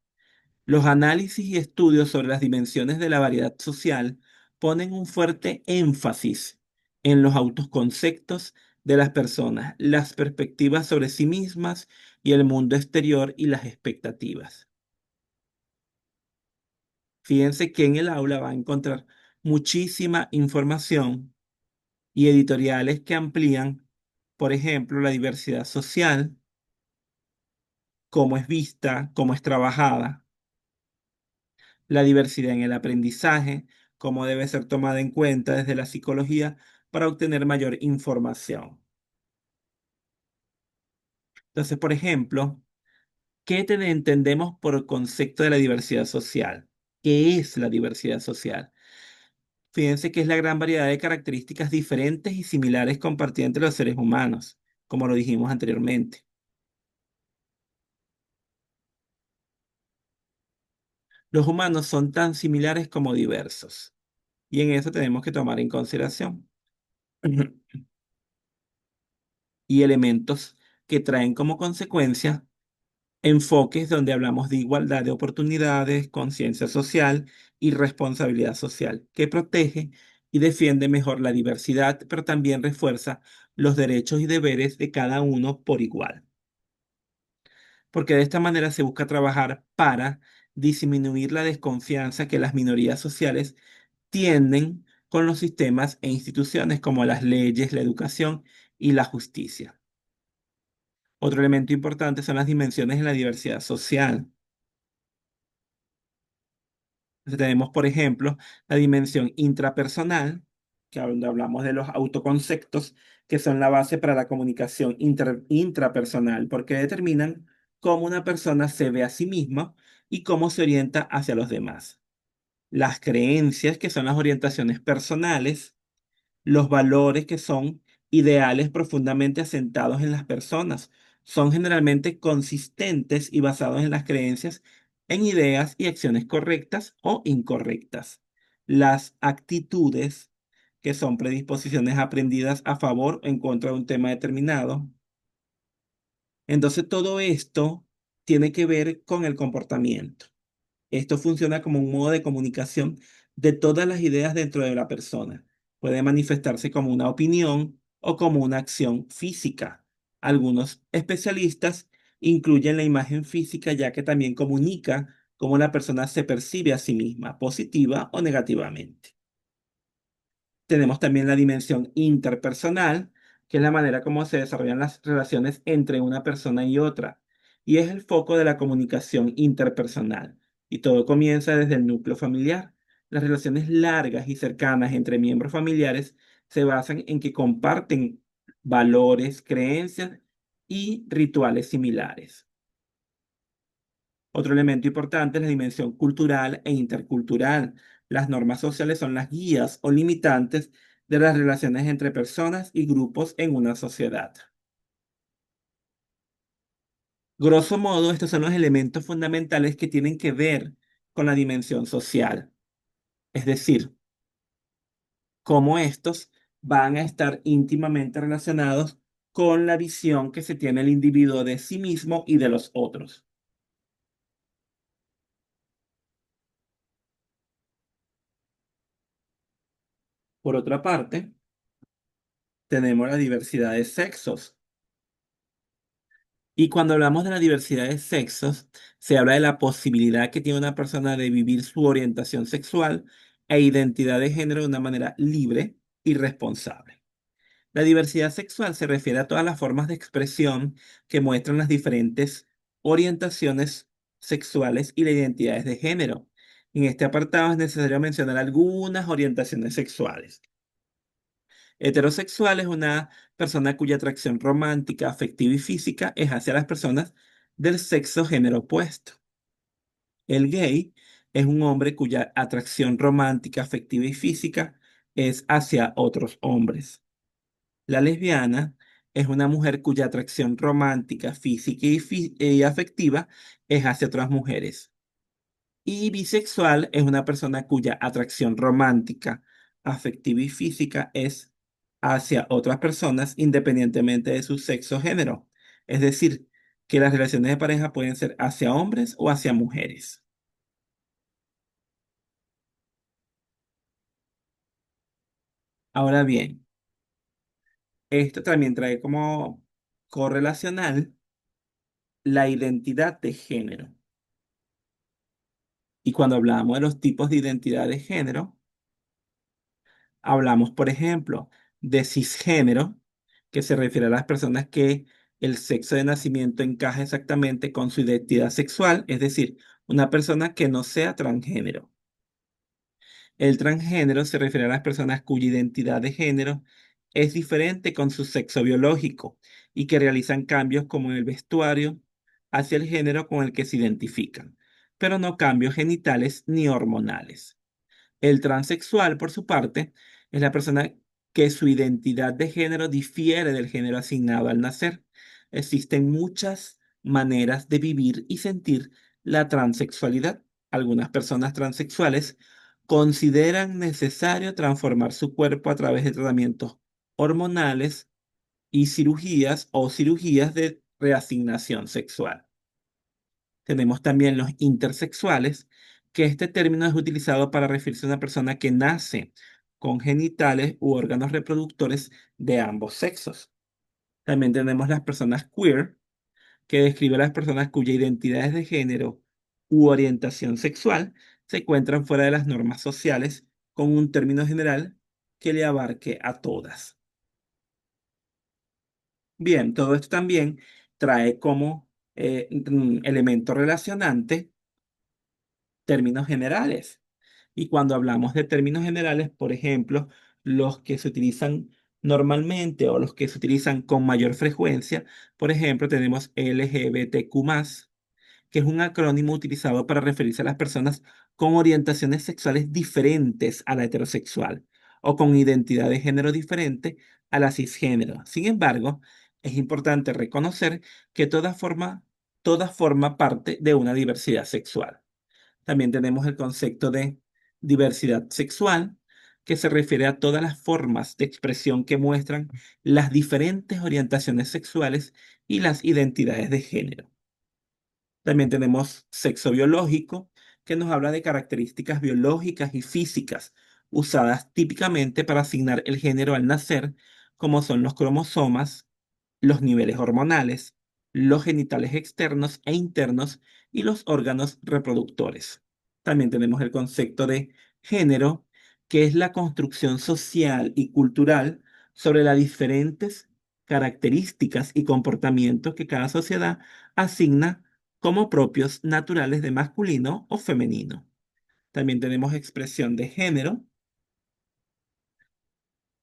Los análisis y estudios sobre las dimensiones de la variedad social ponen un fuerte énfasis en los autoconceptos de las personas, las perspectivas sobre sí mismas y el mundo exterior y las expectativas. Fíjense que en el aula va a encontrar muchísima información y editoriales que amplían, por ejemplo, la diversidad social, cómo es vista, cómo es trabajada, la diversidad en el aprendizaje, cómo debe ser tomada en cuenta desde la psicología para obtener mayor información. Entonces, por ejemplo, ¿qué entendemos por el concepto de la diversidad social? ¿Qué es la diversidad social? Fíjense que es la gran variedad de características diferentes y similares compartidas entre los seres humanos, como lo dijimos anteriormente. Los humanos son tan similares como diversos, y en eso tenemos que tomar en consideración. Y elementos que traen como consecuencia enfoques donde hablamos de igualdad de oportunidades, conciencia social y responsabilidad social, que protege y defiende mejor la diversidad, pero también refuerza los derechos y deberes de cada uno por igual. Porque de esta manera se busca trabajar para disminuir la desconfianza que las minorías sociales tienen con los sistemas e instituciones como las leyes, la educación y la justicia. Otro elemento importante son las dimensiones de la diversidad social. Entonces, tenemos, por ejemplo, la dimensión intrapersonal, donde hablamos de los autoconceptos, que son la base para la comunicación intrapersonal, porque determinan cómo una persona se ve a sí misma y cómo se orienta hacia los demás. Las creencias, que son las orientaciones personales, los valores que son ideales profundamente asentados en las personas. Son generalmente consistentes y basados en las creencias, en ideas y acciones correctas o incorrectas. Las actitudes, que son predisposiciones aprendidas a favor o en contra de un tema determinado. Entonces, todo esto tiene que ver con el comportamiento. Esto funciona como un modo de comunicación de todas las ideas dentro de la persona. Puede manifestarse como una opinión o como una acción física. Algunos especialistas incluyen la imagen física ya que también comunica cómo la persona se percibe a sí misma, positiva o negativamente. Tenemos también la dimensión interpersonal, que es la manera como se desarrollan las relaciones entre una persona y otra, y es el foco de la comunicación interpersonal. Y todo comienza desde el núcleo familiar. Las relaciones largas y cercanas entre miembros familiares se basan en que comparten valores, creencias y rituales similares. Otro elemento importante es la dimensión cultural e intercultural. Las normas sociales son las guías o limitantes de las relaciones entre personas y grupos en una sociedad. Grosso modo, estos son los elementos fundamentales que tienen que ver con la dimensión social, es decir, cómo estos van a estar íntimamente relacionados con la visión que se tiene el individuo de sí mismo y de los otros. Por otra parte, tenemos la diversidad de sexos. Y cuando hablamos de la diversidad de sexos, se habla de la posibilidad que tiene una persona de vivir su orientación sexual e identidad de género de una manera libre y responsable. La diversidad sexual se refiere a todas las formas de expresión que muestran las diferentes orientaciones sexuales y las identidades de género. En este apartado es necesario mencionar algunas orientaciones sexuales. Heterosexual es una persona cuya atracción romántica, afectiva y física es hacia las personas del sexo género opuesto. El gay es un hombre cuya atracción romántica, afectiva y física es hacia otros hombres. La lesbiana es una mujer cuya atracción romántica, física y afectiva es hacia otras mujeres. Y bisexual es una persona cuya atracción romántica, afectiva y física es hacia otras personas independientemente de su sexo o género. Es decir, que las relaciones de pareja pueden ser hacia hombres o hacia mujeres. Ahora bien, esto también trae como correlacional la identidad de género. Y cuando hablamos de los tipos de identidad de género, hablamos, por ejemplo, de cisgénero, que se refiere a las personas que el sexo de nacimiento encaja exactamente con su identidad sexual, es decir, una persona que no sea transgénero. El transgénero se refiere a las personas cuya identidad de género es diferente con su sexo biológico y que realizan cambios como en el vestuario hacia el género con el que se identifican, pero no cambios genitales ni hormonales. El transexual, por su parte, es la persona que su identidad de género difiere del género asignado al nacer. Existen muchas maneras de vivir y sentir la transexualidad. Algunas personas transexuales consideran necesario transformar su cuerpo a través de tratamientos hormonales y cirugías o cirugías de reasignación sexual. Tenemos también los intersexuales, que este término es utilizado para referirse a una persona que nace con genitales u órganos reproductores de ambos sexos. También tenemos las personas queer, que describe a las personas cuya identidades de género u orientación sexual se encuentran fuera de las normas sociales, con un término general que le abarque a todas. Bien, todo esto también trae como elemento relacionante términos generales. Y cuando hablamos de términos generales, por ejemplo, los que se utilizan normalmente o los que se utilizan con mayor frecuencia, por ejemplo, tenemos LGBTQ+, que es un acrónimo utilizado para referirse a las personas con orientaciones sexuales diferentes a la heterosexual o con identidad de género diferente a la cisgénero. Sin embargo, es importante reconocer que toda forma parte de una diversidad sexual. También tenemos el concepto de diversidad sexual, que se refiere a todas las formas de expresión que muestran las diferentes orientaciones sexuales y las identidades de género. También tenemos sexo biológico, que nos habla de características biológicas y físicas usadas típicamente para asignar el género al nacer, como son los cromosomas, los niveles hormonales, los genitales externos e internos y los órganos reproductores. También tenemos el concepto de género, que es la construcción social y cultural sobre las diferentes características y comportamientos que cada sociedad asigna como propios naturales de masculino o femenino. También tenemos expresión de género,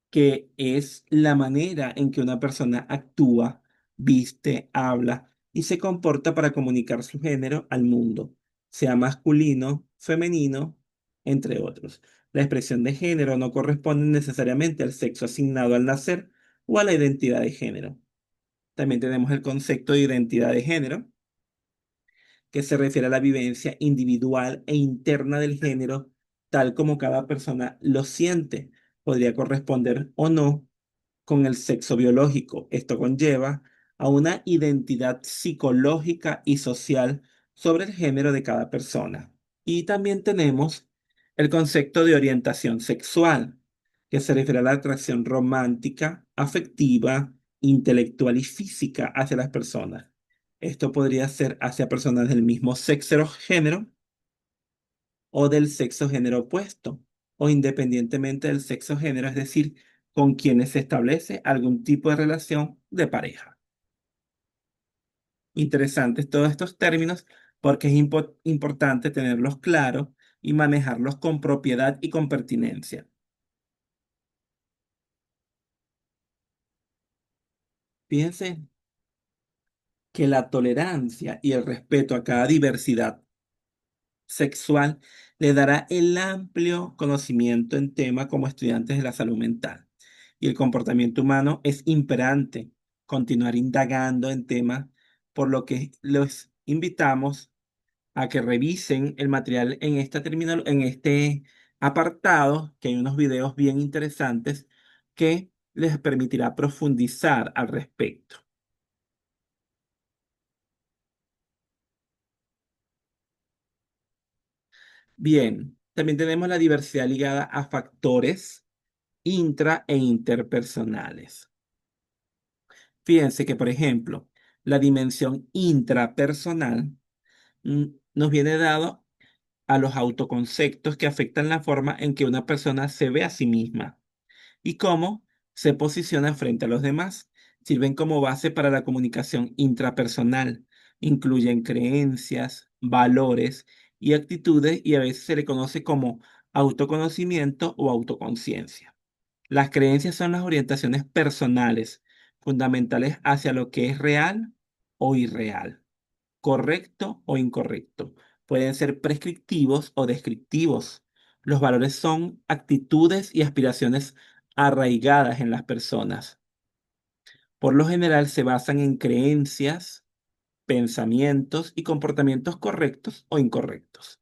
que es la manera en que una persona actúa, viste, habla y se comporta para comunicar su género al mundo, sea masculino, femenino, entre otros. La expresión de género no corresponde necesariamente al sexo asignado al nacer o a la identidad de género. También tenemos el concepto de identidad de género, que se refiere a la vivencia individual e interna del género, tal como cada persona lo siente. Podría corresponder o no con el sexo biológico. Esto conlleva a una identidad psicológica y social sobre el género de cada persona. Y también tenemos el concepto de orientación sexual, que se refiere a la atracción romántica, afectiva, intelectual y física hacia las personas. Esto podría ser hacia personas del mismo sexo o género o del sexo género opuesto, o independientemente del sexo género, es decir, con quienes se establece algún tipo de relación de pareja. Interesantes todos estos términos porque es importante tenerlos claros y manejarlos con propiedad y con pertinencia. Fíjense que la tolerancia y el respeto a cada diversidad sexual le dará el amplio conocimiento en temas como estudiantes de la salud mental. Y el comportamiento humano es imperante continuar indagando en temas, por lo que los invitamos a que revisen el material en en este apartado, que hay unos videos bien interesantes que les permitirá profundizar al respecto. Bien, también tenemos la diversidad ligada a factores intra e interpersonales. Fíjense que, por ejemplo, la dimensión intrapersonal nos viene dado a los autoconceptos que afectan la forma en que una persona se ve a sí misma y cómo se posiciona frente a los demás. Sirven como base para la comunicación intrapersonal. Incluyen creencias, valores y actitudes, y a veces se le conoce como autoconocimiento o autoconciencia. Las creencias son las orientaciones personales, fundamentales hacia lo que es real o irreal, correcto o incorrecto. Pueden ser prescriptivos o descriptivos. Los valores son actitudes y aspiraciones arraigadas en las personas. Por lo general se basan en creencias, pensamientos y comportamientos correctos o incorrectos.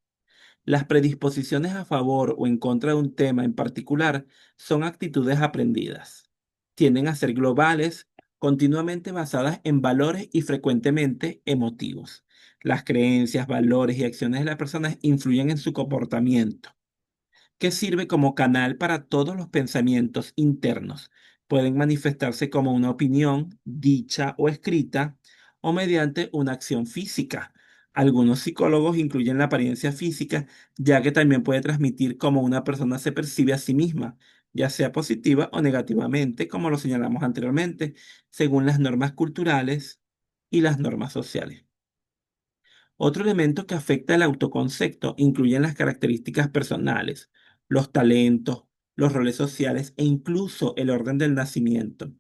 Las predisposiciones a favor o en contra de un tema en particular son actitudes aprendidas. Tienden a ser globales, continuamente basadas en valores y frecuentemente emotivos. Las creencias, valores y acciones de las personas influyen en su comportamiento, que sirve como canal para todos los pensamientos internos. Pueden manifestarse como una opinión, dicha o escrita, o mediante una acción física. Algunos psicólogos incluyen la apariencia física, ya que también puede transmitir cómo una persona se percibe a sí misma, ya sea positiva o negativamente, como lo señalamos anteriormente, según las normas culturales y las normas sociales. Otro elemento que afecta el autoconcepto incluyen las características personales, los talentos, los roles sociales e incluso el orden del nacimiento.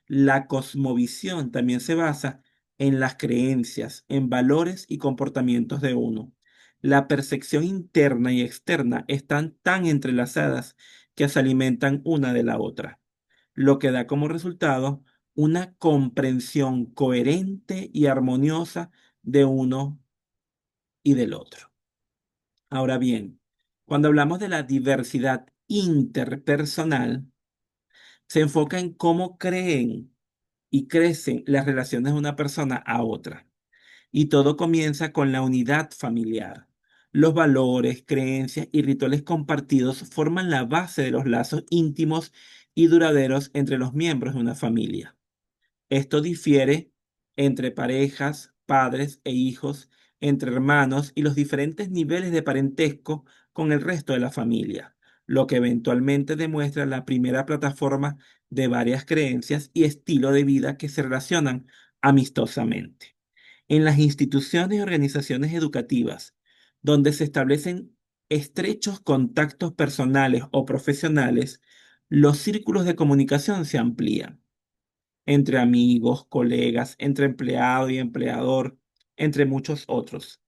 La cosmovisión también se basa en las creencias, en valores y comportamientos de uno. La percepción interna y externa están tan entrelazadas que se alimentan una de la otra, lo que da como resultado una comprensión coherente y armoniosa de uno y del otro. Ahora bien, cuando hablamos de la diversidad interpersonal se enfoca en cómo creen y crecen las relaciones de una persona a otra. Y todo comienza con la unidad familiar. Los valores, creencias y rituales compartidos forman la base de los lazos íntimos y duraderos entre los miembros de una familia. Esto difiere entre parejas, padres e hijos, entre hermanos y los diferentes niveles de parentesco con el resto de la familia, lo que eventualmente demuestra la primera plataforma de varias creencias y estilo de vida que se relacionan amistosamente. En las instituciones y organizaciones educativas, donde se establecen estrechos contactos personales o profesionales, los círculos de comunicación se amplían entre amigos, colegas, entre empleado y empleador, entre muchos otros.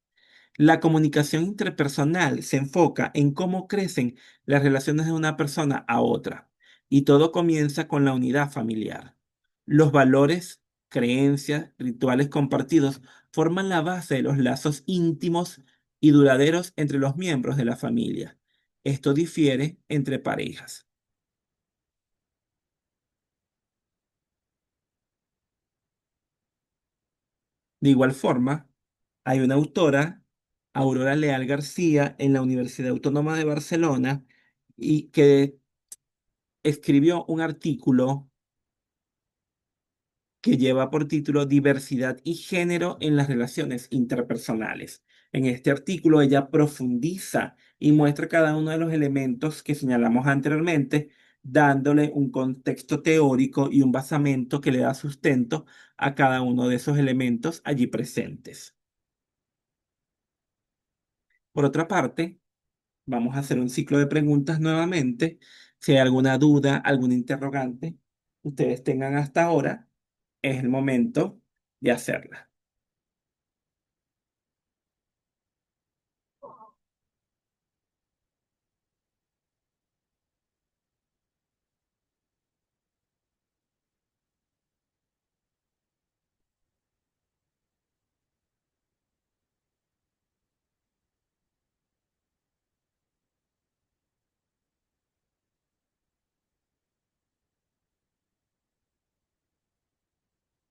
La comunicación interpersonal se enfoca en cómo crecen las relaciones de una persona a otra, y todo comienza con la unidad familiar. Los valores, creencias, rituales compartidos forman la base de los lazos íntimos y duraderos entre los miembros de la familia. Esto difiere entre parejas. De igual forma, hay una autora, Aurora Leal García, en la Universidad Autónoma de Barcelona, y que escribió un artículo que lleva por título Diversidad y género en las relaciones interpersonales. En este artículo ella profundiza y muestra cada uno de los elementos que señalamos anteriormente, dándole un contexto teórico y un basamento que le da sustento a cada uno de esos elementos allí presentes. Por otra parte, vamos a hacer un ciclo de preguntas nuevamente. Si hay alguna duda, algún interrogante, ustedes tengan hasta ahora, es el momento de hacerla.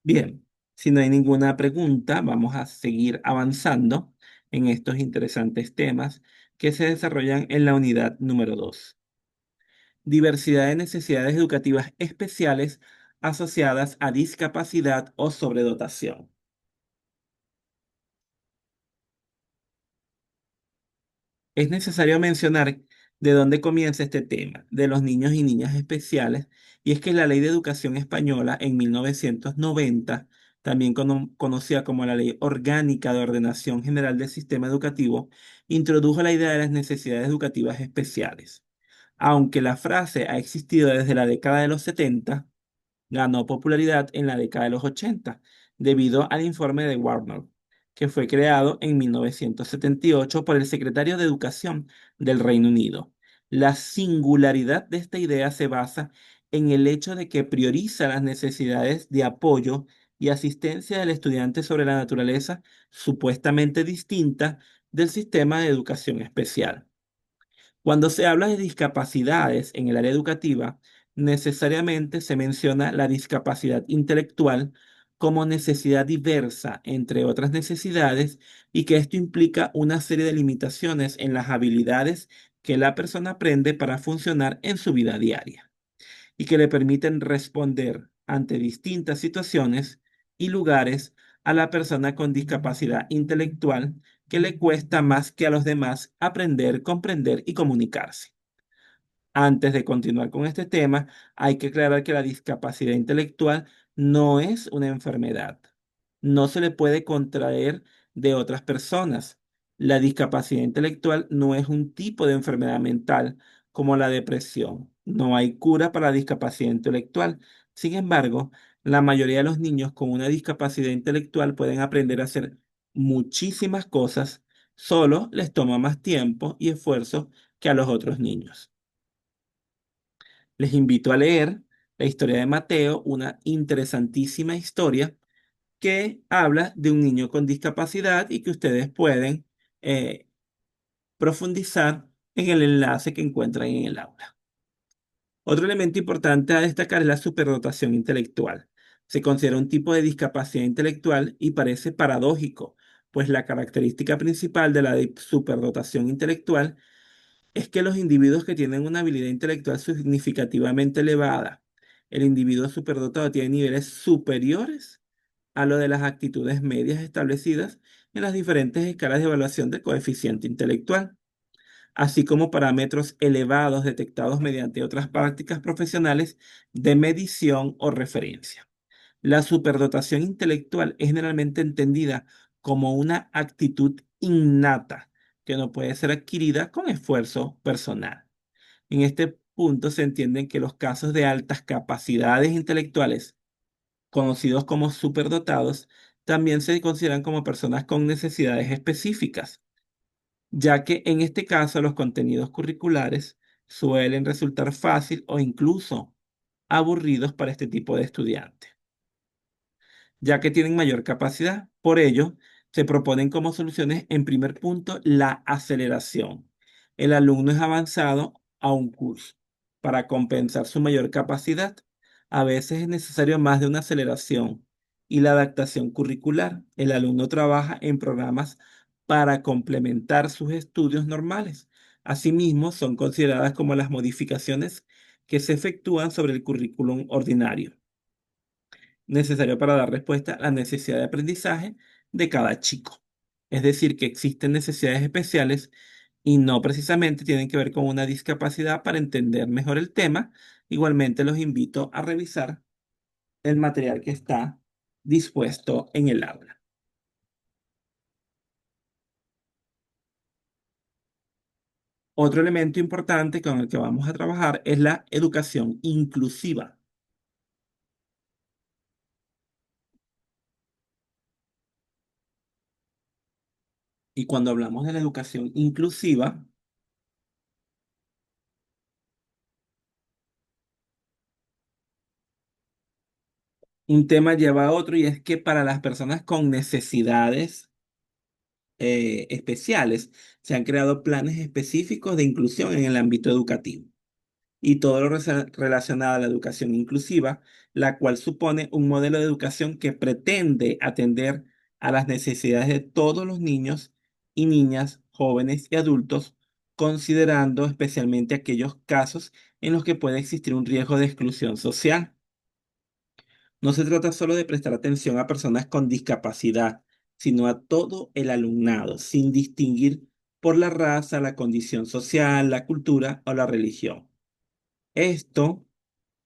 Bien, si no hay ninguna pregunta, vamos a seguir avanzando en estos interesantes temas que se desarrollan en la unidad número 2. Diversidad de necesidades educativas especiales asociadas a discapacidad o sobredotación. Es necesario mencionar de dónde comienza este tema, de los niños y niñas especiales, y es que la Ley de Educación Española en 1990, también conocida como la Ley Orgánica de Ordenación General del Sistema Educativo, introdujo la idea de las necesidades educativas especiales. Aunque la frase ha existido desde la década de los 70, ganó popularidad en la década de los 80 debido al informe de Warner, que fue creado en 1978 por el secretario de Educación del Reino Unido. La singularidad de esta idea se basa en el hecho de que prioriza las necesidades de apoyo y asistencia del estudiante sobre la naturaleza supuestamente distinta del sistema de educación especial. Cuando se habla de discapacidades en el área educativa, necesariamente se menciona la discapacidad intelectual como necesidad diversa, entre otras necesidades, y que esto implica una serie de limitaciones en las habilidades que la persona aprende para funcionar en su vida diaria y que le permiten responder ante distintas situaciones y lugares a la persona con discapacidad intelectual que le cuesta más que a los demás aprender, comprender y comunicarse. Antes de continuar con este tema, hay que aclarar que la discapacidad intelectual no es una enfermedad. No se le puede contraer de otras personas. La discapacidad intelectual no es un tipo de enfermedad mental como la depresión. No hay cura para la discapacidad intelectual. Sin embargo, la mayoría de los niños con una discapacidad intelectual pueden aprender a hacer muchísimas cosas, solo les toma más tiempo y esfuerzo que a los otros niños. Les invito a leer la historia de Mateo, una interesantísima historia que habla de un niño con discapacidad y que ustedes pueden profundizar en el enlace que encuentran en el aula. Otro elemento importante a destacar es la superdotación intelectual. Se considera un tipo de discapacidad intelectual y parece paradójico, pues la característica principal de la superdotación intelectual es que los individuos que tienen una habilidad intelectual significativamente elevada, el individuo superdotado tiene niveles superiores a lo de las actitudes medias establecidas en las diferentes escalas de evaluación del coeficiente intelectual, así como parámetros elevados detectados mediante otras prácticas profesionales de medición o referencia. La superdotación intelectual es generalmente entendida como una actitud innata que no puede ser adquirida con esfuerzo personal. En este punto se entienden que los casos de altas capacidades intelectuales, conocidos como superdotados, también se consideran como personas con necesidades específicas, ya que en este caso los contenidos curriculares suelen resultar fácil o incluso aburridos para este tipo de estudiantes, ya que tienen mayor capacidad. Por ello, se proponen como soluciones, en primer punto, la aceleración. El alumno es avanzado a un curso. Para compensar su mayor capacidad, a veces es necesario más de una aceleración y la adaptación curricular. El alumno trabaja en programas para complementar sus estudios normales. Asimismo, son consideradas como las modificaciones que se efectúan sobre el currículum ordinario necesario para dar respuesta a la necesidad de aprendizaje de cada chico. Es decir, que existen necesidades especiales y no precisamente tienen que ver con una discapacidad para entender mejor el tema. Igualmente los invito a revisar el material que está dispuesto en el aula. Otro elemento importante con el que vamos a trabajar es la educación inclusiva. Y cuando hablamos de la educación inclusiva, un tema lleva a otro y es que para las personas con necesidades especiales, se han creado planes específicos de inclusión en el ámbito educativo y todo lo relacionado a la educación inclusiva, la cual supone un modelo de educación que pretende atender a las necesidades de todos los niños y niñas, jóvenes y adultos, considerando especialmente aquellos casos en los que puede existir un riesgo de exclusión social. No se trata solo de prestar atención a personas con discapacidad, sino a todo el alumnado, sin distinguir por la raza, la condición social, la cultura o la religión. Esto,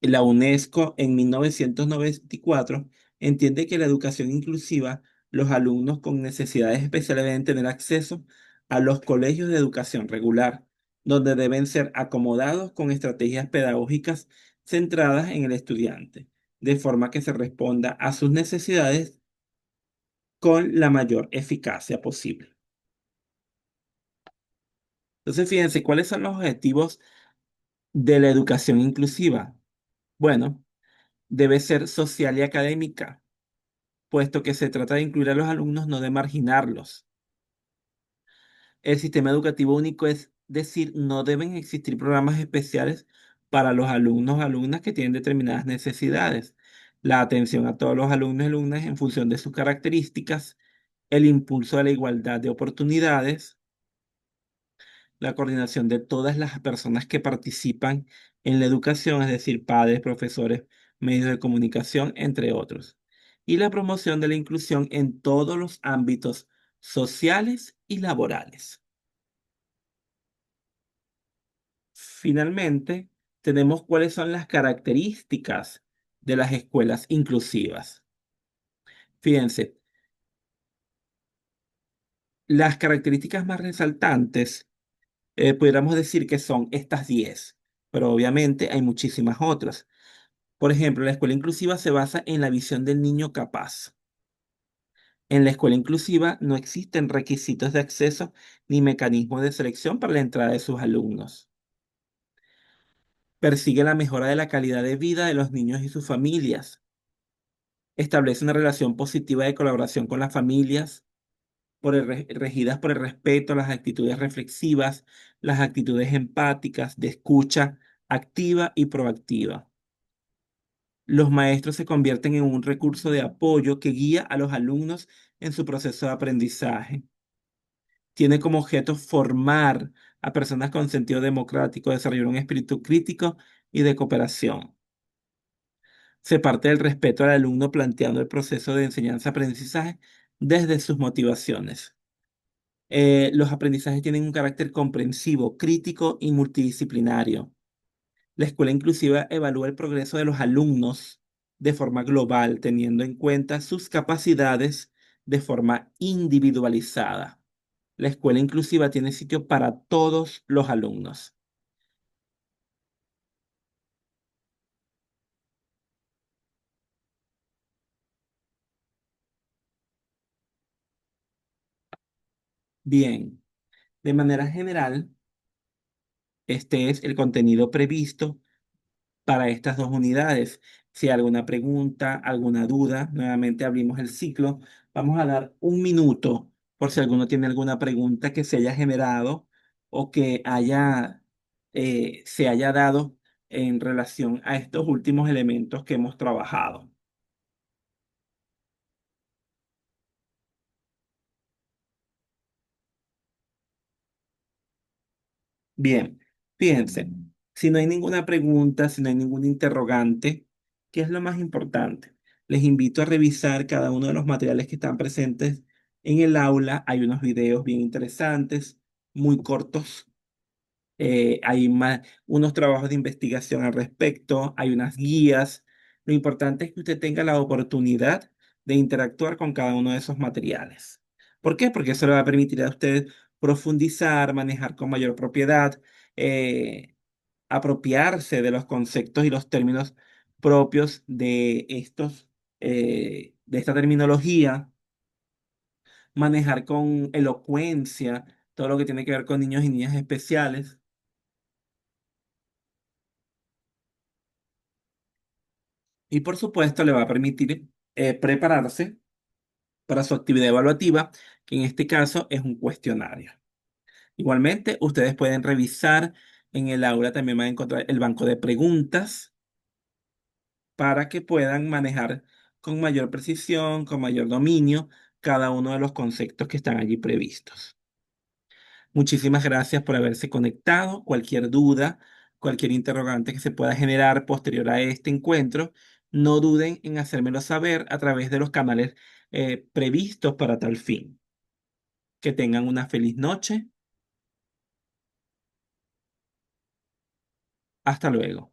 la UNESCO en 1994 entiende que la educación inclusiva, los alumnos con necesidades especiales deben tener acceso a los colegios de educación regular, donde deben ser acomodados con estrategias pedagógicas centradas en el estudiante, de forma que se responda a sus necesidades con la mayor eficacia posible. Entonces, fíjense, ¿cuáles son los objetivos de la educación inclusiva? Bueno, debe ser social y académica, puesto que se trata de incluir a los alumnos, no de marginarlos. El sistema educativo único, es decir, no deben existir programas especiales para los alumnos o alumnas que tienen determinadas necesidades. La atención a todos los alumnos y alumnas en función de sus características, el impulso a la igualdad de oportunidades, la coordinación de todas las personas que participan en la educación, es decir, padres, profesores, medios de comunicación, entre otros, y la promoción de la inclusión en todos los ámbitos sociales y laborales. Finalmente, tenemos cuáles son las características de las escuelas inclusivas. Fíjense, las características más resaltantes, pudiéramos decir que son estas 10, pero obviamente hay muchísimas otras. Por ejemplo, la escuela inclusiva se basa en la visión del niño capaz. En la escuela inclusiva no existen requisitos de acceso ni mecanismos de selección para la entrada de sus alumnos. Persigue la mejora de la calidad de vida de los niños y sus familias. Establece una relación positiva de colaboración con las familias, regidas por el respeto, las actitudes reflexivas, las actitudes empáticas, de escucha activa y proactiva. Los maestros se convierten en un recurso de apoyo que guía a los alumnos en su proceso de aprendizaje. Tiene como objeto formar a personas con sentido democrático, desarrollar un espíritu crítico y de cooperación. Se parte del respeto al alumno planteando el proceso de enseñanza-aprendizaje desde sus motivaciones. Los aprendizajes tienen un carácter comprensivo, crítico y multidisciplinario. La escuela inclusiva evalúa el progreso de los alumnos de forma global, teniendo en cuenta sus capacidades de forma individualizada. La escuela inclusiva tiene sitio para todos los alumnos. Bien, de manera general, este es el contenido previsto para estas dos unidades. Si hay alguna pregunta, alguna duda, nuevamente abrimos el ciclo. Vamos a dar un minuto por si alguno tiene alguna pregunta que se haya generado o que se haya dado en relación a estos últimos elementos que hemos trabajado. Bien, fíjense, si no hay ninguna pregunta, si no hay ningún interrogante, ¿qué es lo más importante? Les invito a revisar cada uno de los materiales que están presentes en el aula. Hay unos videos bien interesantes, muy cortos. Hay unos trabajos de investigación al respecto, hay unas guías. Lo importante es que usted tenga la oportunidad de interactuar con cada uno de esos materiales. ¿Por qué? Porque eso le va a permitir a usted profundizar, manejar con mayor propiedad, eh, apropiarse de los conceptos y los términos propios de de esta terminología, manejar con elocuencia todo lo que tiene que ver con niños y niñas especiales. Y por supuesto le va a permitir prepararse para su actividad evaluativa, que en este caso es un cuestionario. Igualmente, ustedes pueden revisar en el aula, también van a encontrar el banco de preguntas para que puedan manejar con mayor precisión, con mayor dominio, cada uno de los conceptos que están allí previstos. Muchísimas gracias por haberse conectado. Cualquier duda, cualquier interrogante que se pueda generar posterior a este encuentro, no duden en hacérmelo saber a través de los canales previstos para tal fin. Que tengan una feliz noche. Hasta luego.